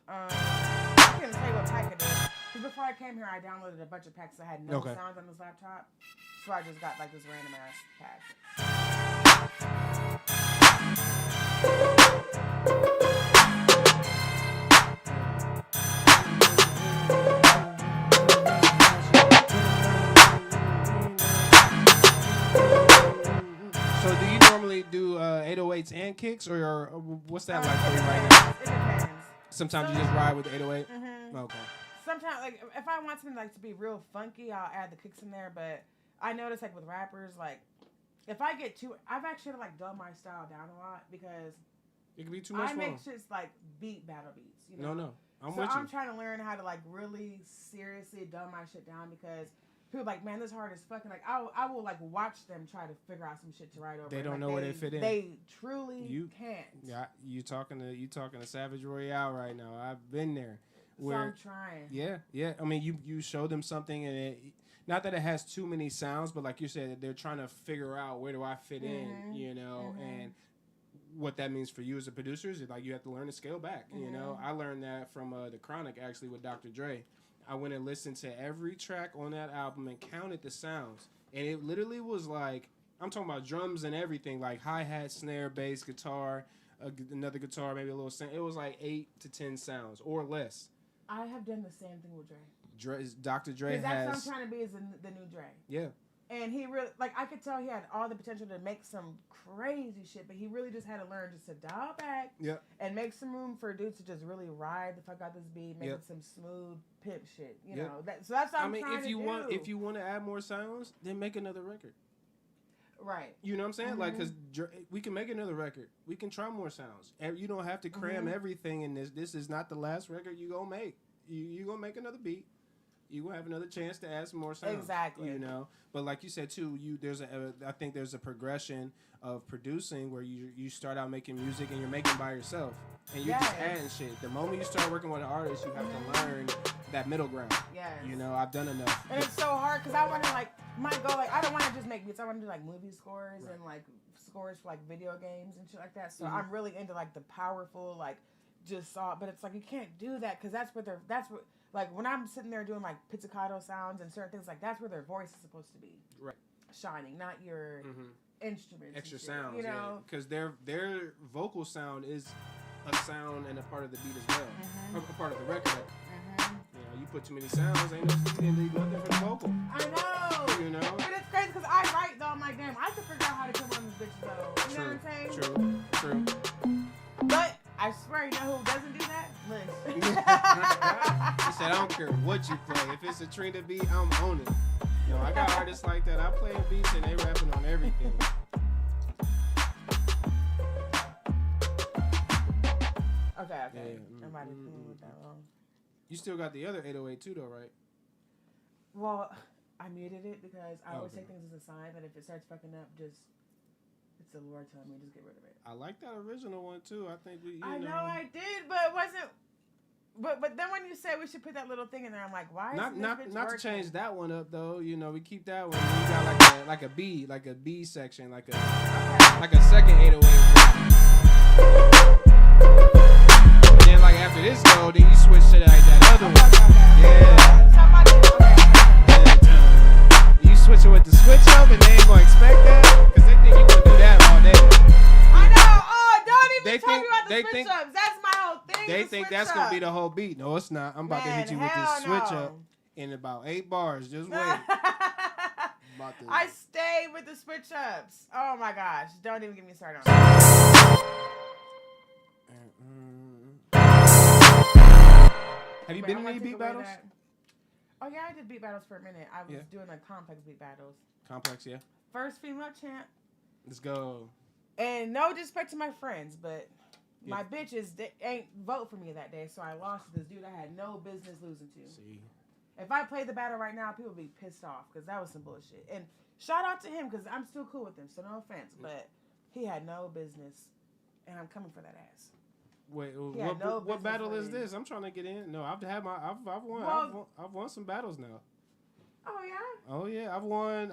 I couldn't tell you what pack it is. Because before I came here, I downloaded a bunch of packs that had no sounds on this laptop, so I just got like this random ass pack. So do you normally do 808s and kicks, or what's that like for you right now? It depends. Sometimes you just ride with the 808? Mm-hmm. Okay. Sometimes, like, if I want something like to be real funky, I'll add the kicks in there. But I notice, like, with rappers, like, if I get too... I've actually, like, dumbed my style down a lot because... It can be too much I make shit, like, beat battle beats, you know? No. I'm with you. I'm trying to learn how to, like, really seriously dumb my shit down because... People like, man, this hard as fucking. Like, I will like watch them try to figure out some shit to write over. They don't like, know where they fit in. They truly can't. Yeah, you talking to Savage Royale right now. I've been there. So I'm trying. Yeah. I mean, you show them something, and not that it has too many sounds, but like you said, they're trying to figure out where do I fit in, you know, and what that means for you as a producer is like you have to learn to scale back. You know, I learned that from the Chronic actually with Dr. Dre. I went and listened to every track on that album and counted the sounds. And it literally was like, I'm talking about drums and everything, like hi-hat, snare, bass, guitar, another guitar, maybe a little sound. It was like 8 to 10 sounds or less. I have done the same thing with Dre. Dr. Dre has... That's what I'm trying to be is the new Dre. Yeah. And he really, like, I could tell he had all the potential to make some crazy shit, but he really just had to learn just to dial back and make some room for dudes to just really ride the fuck out this beat, make it some smooth pimp shit, you know. So that's what I'm trying to do. If you want to add more sounds, then make another record. Right. You know what I'm saying? Like, because we can make another record. We can try more sounds. You don't have to cram everything in this. This is not the last record you going to make. You going to make another beat. You will have another chance to add some more sounds. Exactly. You know, but like you said too, I think there's a progression of producing where you start out making music and you're making by yourself and you're just adding shit. The moment you start working with an artist, you have to learn that middle ground. Yes. You know, I've done enough. And it's so hard because I want to my goal, I don't want to just make beats. I want to do like movie scores and like scores for like video games and shit like that. So I'm really into like the powerful but it's like you can't do that because that's what like when I'm sitting there doing like pizzicato sounds and certain things like that's where their voice is supposed to be shining, not your instruments. Extra sounds, you know, because their vocal sound is a sound and a part of the beat as well, a part of the record. You know, you put too many sounds, ain't no, you didn't leave nothing for the vocal. I know. You know. But it's crazy because I write though. I'm like, damn, I could figure out how to come on this bitch though. You know what I'm saying? True. But I swear, you know who doesn't do that? Liz. He said, I don't care what you play. If it's a Trina beat, I'm on it. You know, I got artists like that. I play beats and they rapping on everything. Okay. Yeah, Everybody's cool with that wrong. You still got the other 808 too, though, right? Well, I muted it because I always take things as a sign that if it starts fucking up, it's the Lord telling me just get rid of it. I like that original one too. I think I know I did, but it wasn't. But then when you say we should put that little thing in there, I'm like, why? Not to change that one up though. You know, we keep that one. We got like a B section, like a second 808. But then like after this though, then you switch to like that other one. Yeah. You switch it with the switch up, and they ain't gonna expect that because they think you gonna do that all day. I know. Oh, don't even talk about the switch ups. That's my whole thing. They think that's gonna be the whole beat. No, it's not. I'm about to hit you with this switch up in about 8 bars. Just wait. I stay with the switch ups. Oh my gosh! Don't even get me started on that. Have you been in any beat battles? Oh yeah, I did beat battles for a minute. I was doing like complex beat battles. Complex, yeah. First female champ. Let's go. And no disrespect to my friends, but my bitches they ain't vote for me that day, so I lost to this dude I had no business losing to. See. If I played the battle right now, people would be pissed off because that was some bullshit. And shout out to him because I'm still cool with him, so no offense, but he had no business, and I'm coming for that ass. Wait, what battle is this? I'm trying to get in. No, I've won some battles now. Oh yeah. Oh yeah, I've won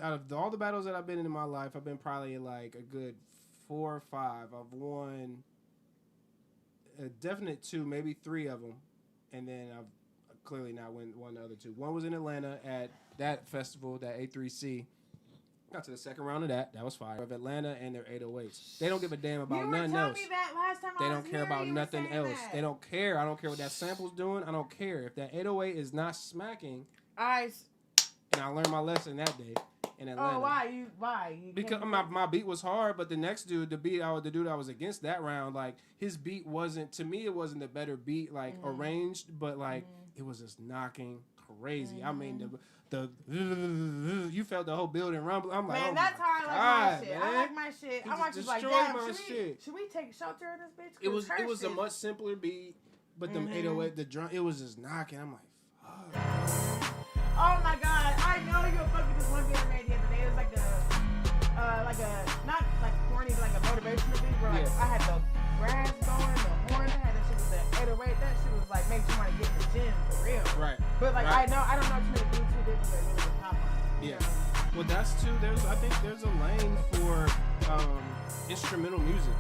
out of all the battles that I've been in my life. I've been probably like a good 4 or 5. I've won a definite 2, maybe 3 of them, and then I've clearly not won the other 2. One was in Atlanta at that festival, that A3C. Got to the second round of that. That was fire. Of Atlanta and their 808s. They don't give a damn about nothing else. You were telling me that last time They don't care about nothing else. They don't care. I don't care what that sample's doing. I don't care. If that 808 is not smacking, and I learned my lesson that day in Atlanta. Oh, why? Why? Because my beat was hard, but the next dude, the dude I was against that round, like his beat wasn't, to me, it wasn't a better beat, like arranged, but like it was just knocking crazy. I mean, you felt the whole building rumble. I'm like, man, that's how I like my shit. I like my shit. I want you like, damn, should we take shelter in this bitch? It was a much simpler beat, but them 808, the drum, it was just knocking. I'm like, fuck. Oh my god, I know you'll fuck with this one video I made the other day. It was like a not like corny, but like a motivational beat where like I had the brass going, the horns, I had that shit with the 808. That shit was like, makes you want to get in the gym for real. Right. But like, I don't know too many dudes who did it really pop on. Yeah. Well, that's too, I think there's a lane for instrumental music.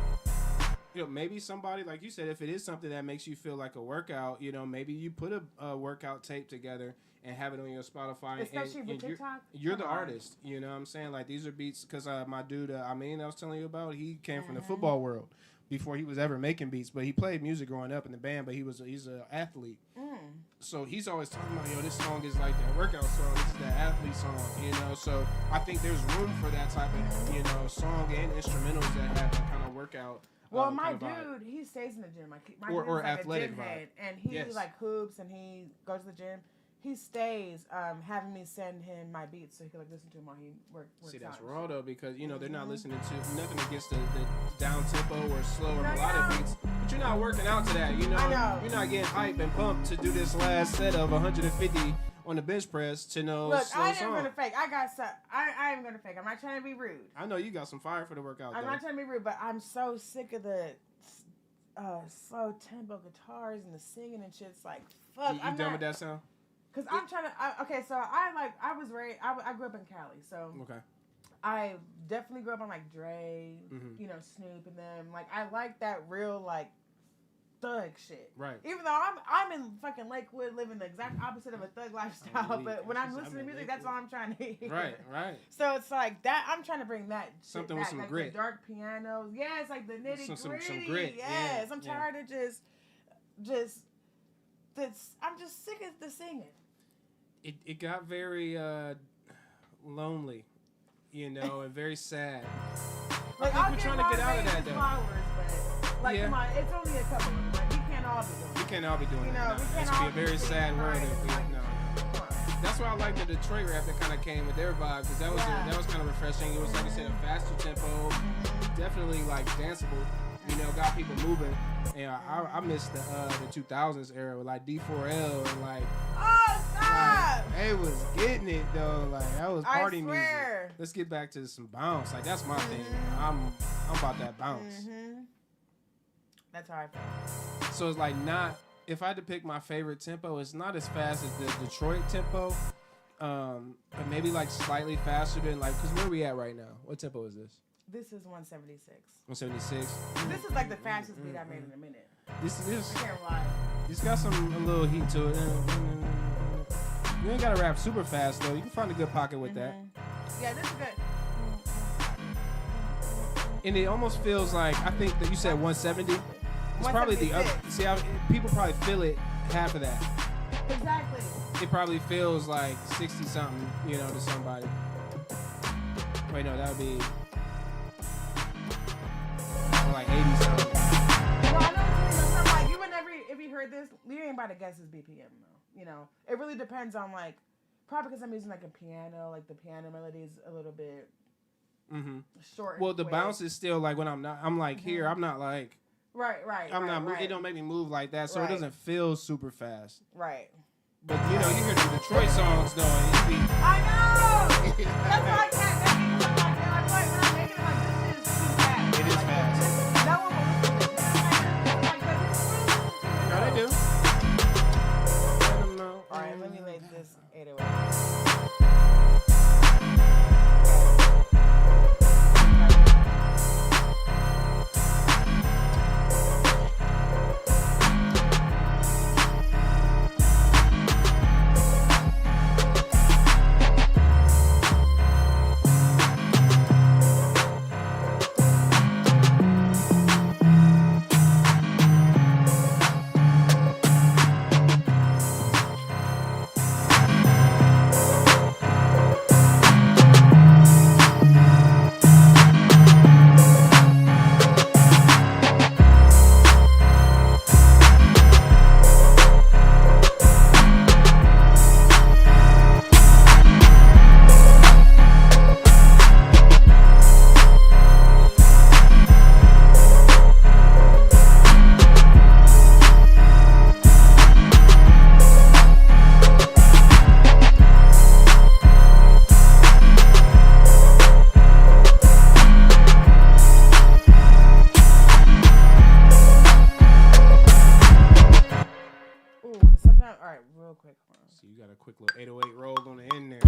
You know, maybe somebody, like you said, if it is something that makes you feel like a workout, you know, maybe you put a workout tape together and have it on your Spotify. Especially with TikTok. You're the artist. You know what I'm saying? Like, these are beats, because my dude, I was telling you about, he came from the football world before he was ever making beats. But he played music growing up in the band, but he's an athlete. So he's always talking about, this song is like that workout song. This is that athlete song, you know? So I think there's room for that type of, song and instrumentals that have that kind of workout. Well, my dude, he stays in the gym. My dude's like athletic a gym head, and he like hoops and he goes to the gym. He stays having me send him my beats so he can like listen to them while he works. See, that's raw though, because they're not listening to nothing against the down tempo or slower melodic beats, but you're not working out to that. I know. You're not getting hype and pumped to do this last set of 150 on the bench press to know. Look, I ain't gonna fake. I ain't gonna fake. I'm not trying to be rude. I know you got some fire for the workout. I'm not trying to be rude, but I'm so sick of the slow tempo guitars and the singing and shit. It's like, fuck. You done with that sound? Cause I'm trying to. So I was raised. I grew up in Cali, so I definitely grew up on like Dre, Snoop and them. Like I like that real like thug shit. Right. Even though I'm in fucking Lakewood living the exact opposite of a thug lifestyle, but when I'm listening to music, that's all I'm trying to hear. Right. So it's like that. I'm trying to bring that something shit with back, some like grit. The dark pianos. Yeah, it's like the nitty gritty. Some grit. Yes, I'm tired of I'm just sick of the singing. It got very lonely, you know, and very sad. Like, I think we're trying to get out of that, though. Flowers, but like, come on, it's only a couple of them. Like, we can't all be doing it. We can't all be doing that. No. It's gonna be a very sad world if we no. That's why I like the Detroit rap that kind of came with their vibe, because that was kind of refreshing. It was like you said, a faster tempo, definitely like danceable. You know, got people moving. And I miss the 2000s era with like D4L and like. Oh, stop! Like, they was getting it though. Like that was party music. Let's get back to some bounce. Like that's my thing. I'm about that bounce. That's how I feel. So it's like not. If I had to pick my favorite tempo, it's not as fast as the Detroit tempo. But maybe like slightly faster than like. Cause where are we at right now? What tempo is this? This is 176. 176. This is like the fastest beat I made in a minute. This I can't lie. It's got a little heat to it. You ain't gotta rap super fast though. You can find a good pocket with that. Yeah, this is good. And it almost feels like, I think that you said 170. It's probably the other. See how people probably feel it half of that. Exactly. It probably feels like 60 something, you know, to somebody. Wait, no, that would be like 80 something. No, I know what you mean. Like, you would never, if you heard this, you ain't about to guess his BPM though. You know, it really depends on like, probably because I'm using like a piano, like the piano melody is a little bit short. Well, the bounce is still like when I'm like here, I'm not like. Right. It don't make me move like that, so it doesn't feel super fast. Right. But you know, you hear the Detroit songs though, and you be. I know. That's why I can't make it look like that. I feel like when I'm making it like this is too fast. It is fast. No one will listen to this. No, they do. Let them know. All right, let me lay this 808. So you got a quick little 808 roll on the end there.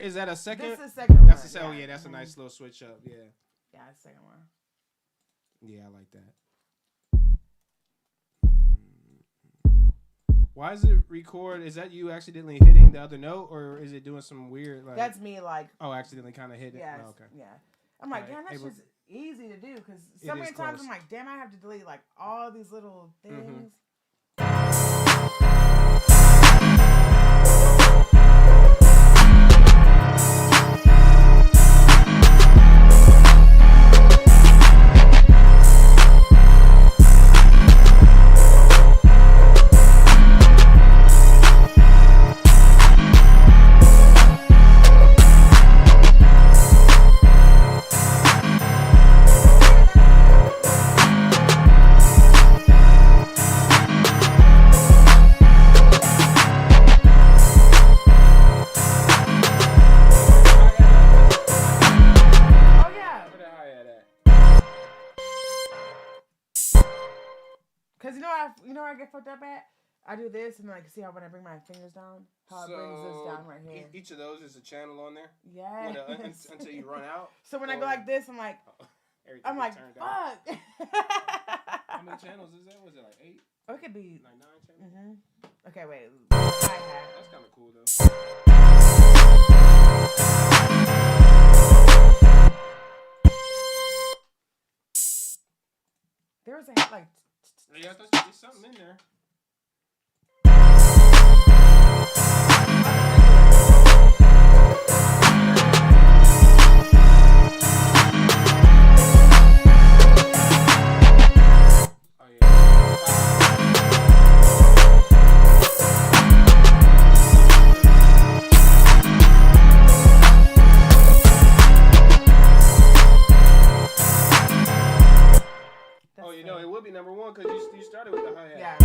Is that a second? This is the second one. That's the second. Oh yeah, that's a nice little switch up. Yeah. Yeah, it's the second one. Yeah, I like that. Why is it record? Is that you accidentally hitting the other note, or is it doing some weird like? That's me, like. Oh, accidentally kind of hit it. Yeah. Oh, okay. Yeah. I'm like, damn, that's just easy to do because so many times I'm like, damn, I have to delete like all these little things. Because you know where I get fucked up at? I do this and like see how when I bring my fingers down, how it brings this down right here. Each of those is a channel on there. Yeah. Until you run out. So when I go like this, I'm like, fuck. How many channels is that? Was it like 8? Oh, it could be like 9 channels. Mm-hmm. Okay, wait. That's kind of cool though. There was like. Yeah, there's something in there. It would be number 1 because you started with the hi-hat. Yeah.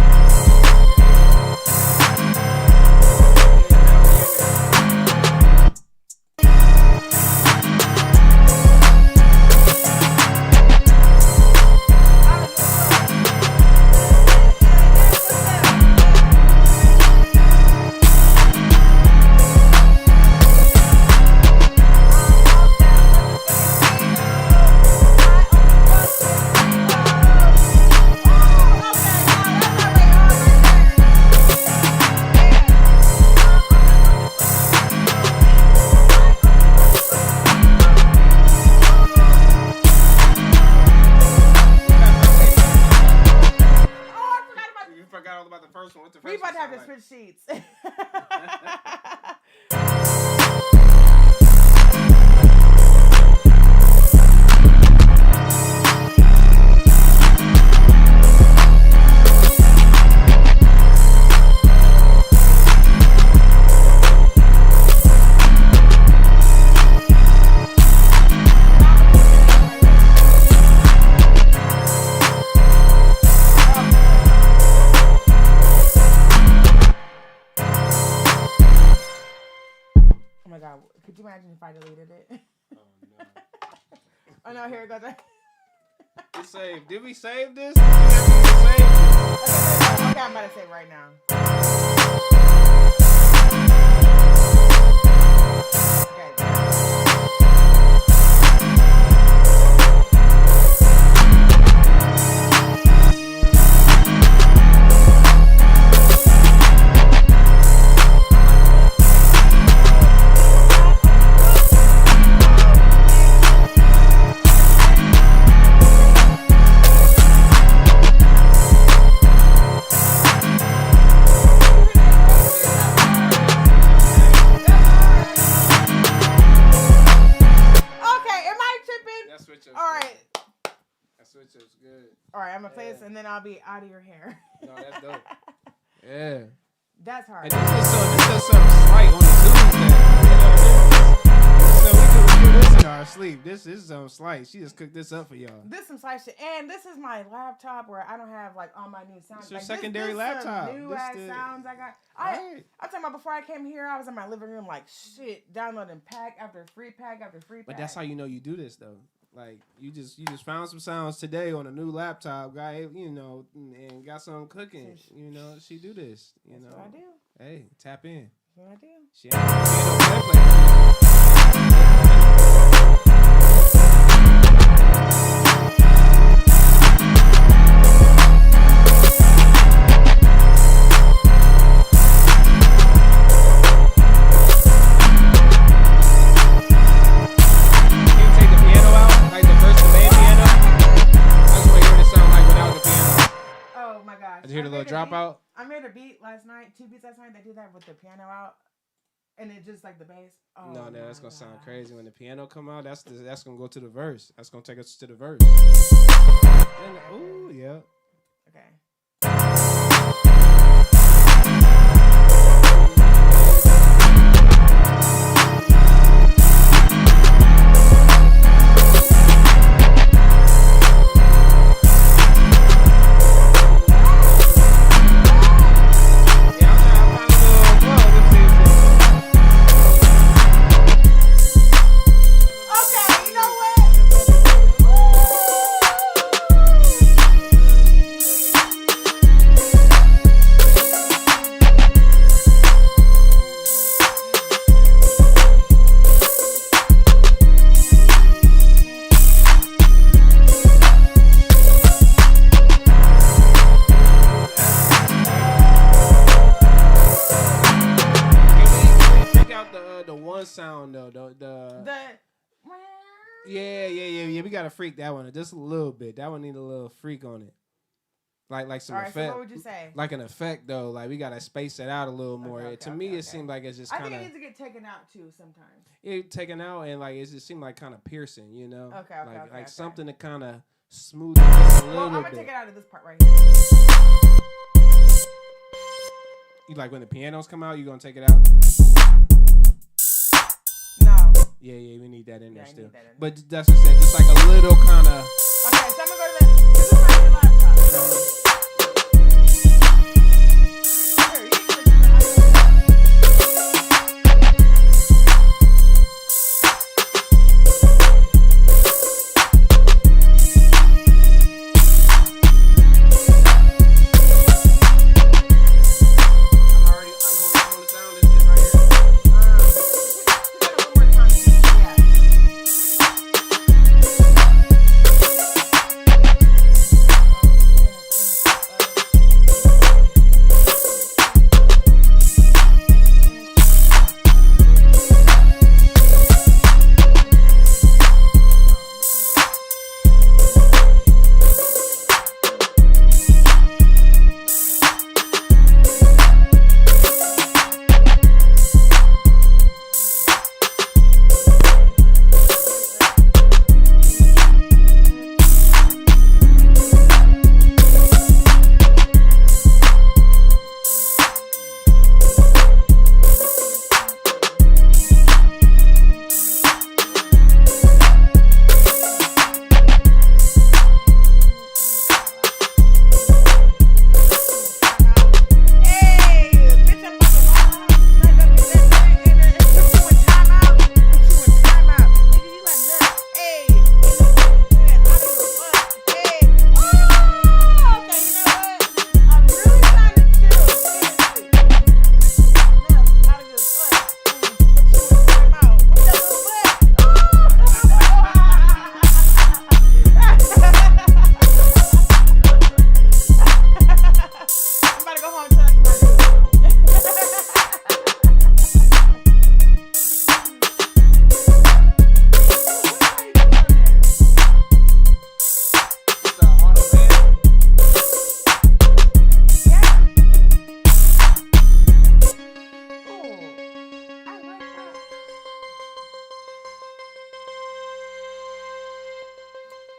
We about to have to switch seats. Could you imagine if I deleted it? Oh, no. Oh, no, here it goes. It's saved. Did we save this? Did we save this? Okay, I'm about to save right now. And then I'll be out of your hair. No, that's dope. Yeah. That's hard. And this is something slight on the Tuesday. So we can do this in our sleep. This is something slight. She just cooked this up for y'all. This is some slight shit. And this is my laptop where I don't have like all my new sounds. It's your like, secondary laptop. New ass sounds I got. I'm talking about before I came here, I was in my living room like shit, downloading pack after free pack after free pack. But that's how you know you do this though. Like you just found some sounds today on a new laptop, guy. You know, and got something cooking. You know, she do this. You know, what I do. Hey, tap in. That's what I do. She ain't no play. Did you hear the little dropout? I made a beat last night, 2 beats last night. They do that with the piano out, and it just like the bass. Oh, no, that's gonna sound crazy when the piano come out. That's gonna go to the verse. That's gonna take us to the verse. Ooh, yeah. Okay. Yeah. We gotta freak that one just a little bit. That one need a little freak on it. Like some effect. So what would you say? Like an effect though. Like we gotta space it out a little more. To me, it seemed like it's just kind of. I think it needs to get taken out too sometimes. It taken out and like it just seemed like kind of piercing, you know. Like something to kind of smooth it a little bit. I'm gonna take it out of this part right here. You like when the pianos come out, you gonna take it out? No. Yeah, we need that in there still. But that's what I said, just like a little kind of. Okay, so I'm gonna go to this is my laptop.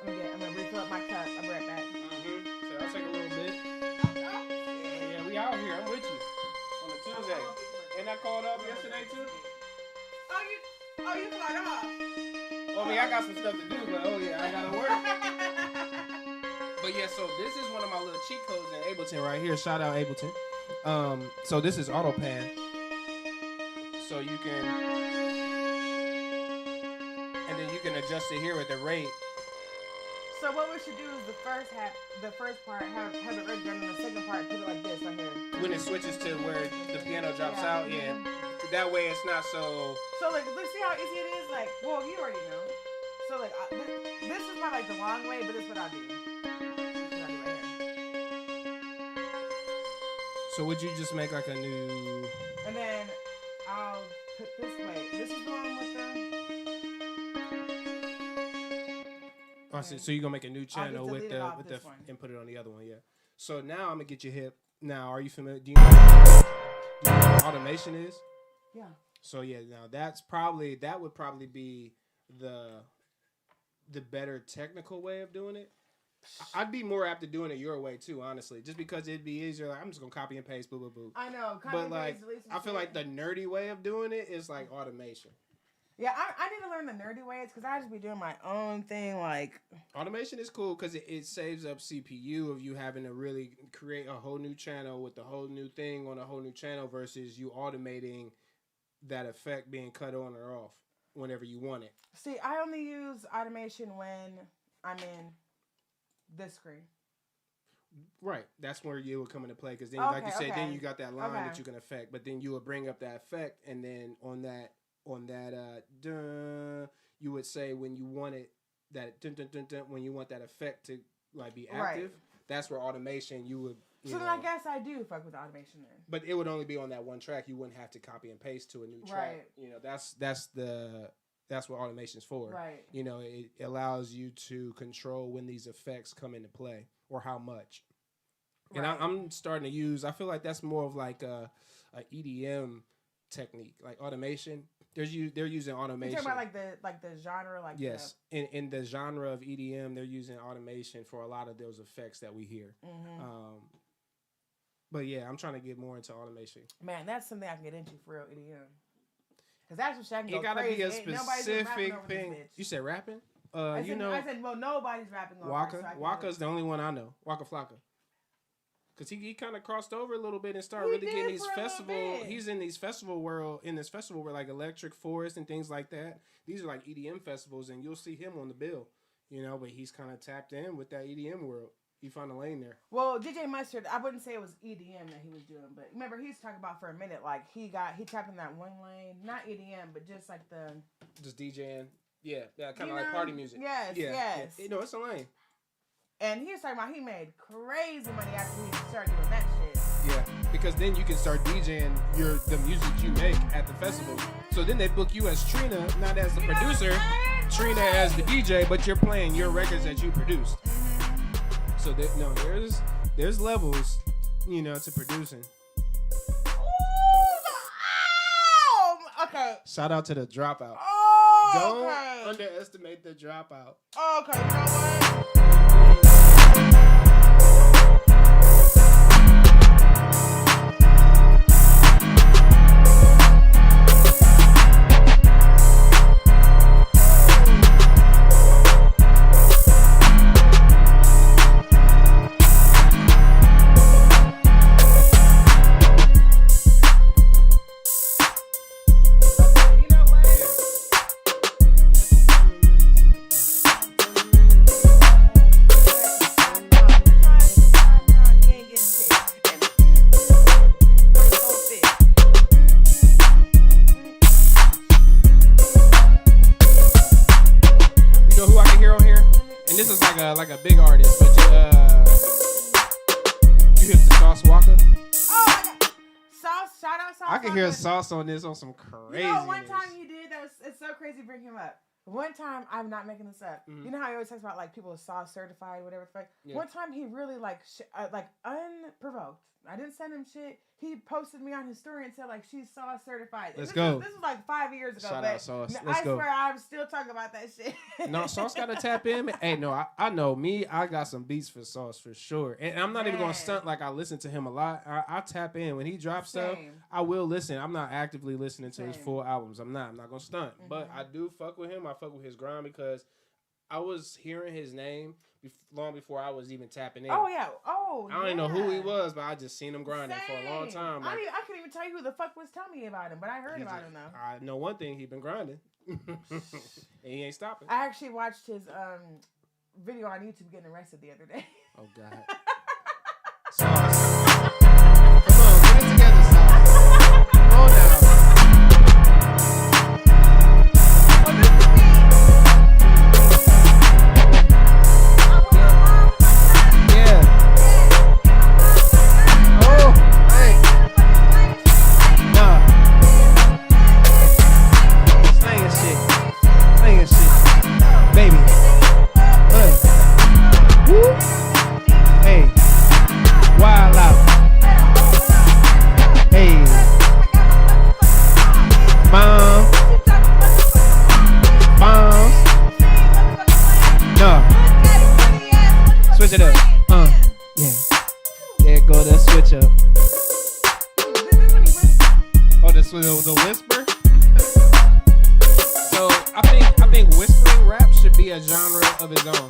I'm gonna refill up my cup. I'll be right back. So I'll take a little bit. Yeah, we out here. I'm with you on a Tuesday. Ain't I called up yesterday too? Oh, you called off. Well, I mean, I got some stuff to do, but I gotta work. But yeah, so this is one of my little cheat codes in Ableton right here. Shout out Ableton. So this is auto pan. So you can, and then you can adjust it here at the rate. So what we should do is the first part, have it ready done, and the second part, put it like this right here. When it switches to where the piano drops out, yeah. That way it's not so. So like, let's see how easy it is. Like, well, you already know. So like, this is not like the long way, but this is what I do. So would you just make like a new? And then I'll put this way. This is the one with the. Oh, so you're gonna make a new channel with the and put it on the other one, yeah. So now I'm gonna get you hip. Now, are you familiar? Do you know what automation is? Yeah. So yeah, now that would probably be the better technical way of doing it. I'd be more apt to doing it your way too, honestly, just because it'd be easier. Like, I'm just gonna copy and paste, boo, boo, boo. I know, but like, I feel like the nerdy way of doing it is like automation. Yeah, I need to learn the nerdy ways because I just be doing my own thing. Like, automation is cool because it saves up CPU of you having to really create a whole new channel with a whole new thing on a whole new channel versus you automating that effect being cut on or off whenever you want it. See, I only use automation when I'm in this screen. Right, that's where you would come into play because then, like you said, then you got that line that you can affect, but then you would bring up that effect, and then on that you would say when you want it that when you want that effect to like be active, that's where automation you would. So then I guess I do fuck with automation then. But it would only be on that one track. You wouldn't have to copy and paste to a new track. You know, that's the that's what automation's for. Right. You know, it allows you to control when these effects come into play or how much. And I'm starting to use. I feel like that's more of like a EDM technique, like automation. They're using automation. You're talking about like the genre, like yes, in the genre of EDM, they're using automation for a lot of those effects that we hear. Mm-hmm. But yeah, I'm trying to get more into automation. Man, that's something I can get into for real, EDM. Because that's what I can go it gotta crazy. be a specific thing. You said rapping? I said, well, nobody's rapping over Waka. it, so Waka's the only one I know. Waka Flocka. Because he kind of crossed over a little bit and started really getting these festival. He's in these festival world, like Electric Forest and things like that. These are like EDM festivals, and you'll see him on the bill, you know. But he's kind of tapped in with that EDM world. He found a lane there. Well, DJ Mustard, I wouldn't say it was EDM that he was doing, but remember he was talking about for a minute, like he tapped in that one lane, not EDM, but just like just DJing. Yeah, kind of like party music. Yes. You know, it's a lane. And he was talking about he made crazy money after he started doing that shit. Yeah, because then you can start DJing the music you make at the festival. So then they book you as Trina, not as the producer, Trina as the DJ, but you're playing your records that you produced. So there's levels, you know, to producing. Okay. Shout out to the Dropout. Don't underestimate the Dropout. Okay, you know what? Like a big artist, but you hear the Sauce Walker? Oh, Sauce, shout out Sauce. I can hear Sauce on this on some crazy. You know, one time he did it's so crazy to bring him up. One time, I'm not making this up. Mm-hmm. You know how he always talks about like people Sauce certified, whatever the fuck. Yeah. One time he really like unprovoked. I didn't send him shit. He posted me on his story and said like she's Sauce certified. Let's go. This was like 5 years ago. Shout out Sauce. I swear I'm still talking about that shit. No, Sauce got to tap in. Hey, no, I know me. I got some beats for Sauce for sure. And I'm not even going to stunt like I listen to him a lot. I tap in. When he drops stuff, I will listen. I'm not actively listening to his full albums. I'm not going to stunt. Mm-hmm. But I do fuck with him. I fuck with his grind because I was hearing his name long before I was even tapping in. Oh, yeah. Oh, I don't even know who he was, but I just seen him grinding for a long time. Like, I couldn't even tell you who the fuck was telling me about him, but I heard about him, though. I know one thing. He been grinding. And he ain't stopping. I actually watched his video on YouTube getting arrested the other day. Oh, God. Sauce. Come on, get it together, Sauce. Come on now. Switch it up. Yeah. There go the switch up. Oh, the whisper? So I think whispering rap should be a genre of its own.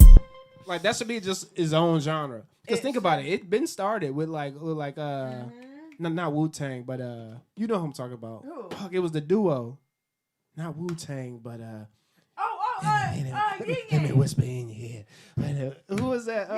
Like that should be just his own genre. Because think about it, it been started with not Wu-Tang, but you know who I'm talking about. Who? Fuck, it was the duo. Not Wu-Tang, but let me whisper in your ear. Who was that?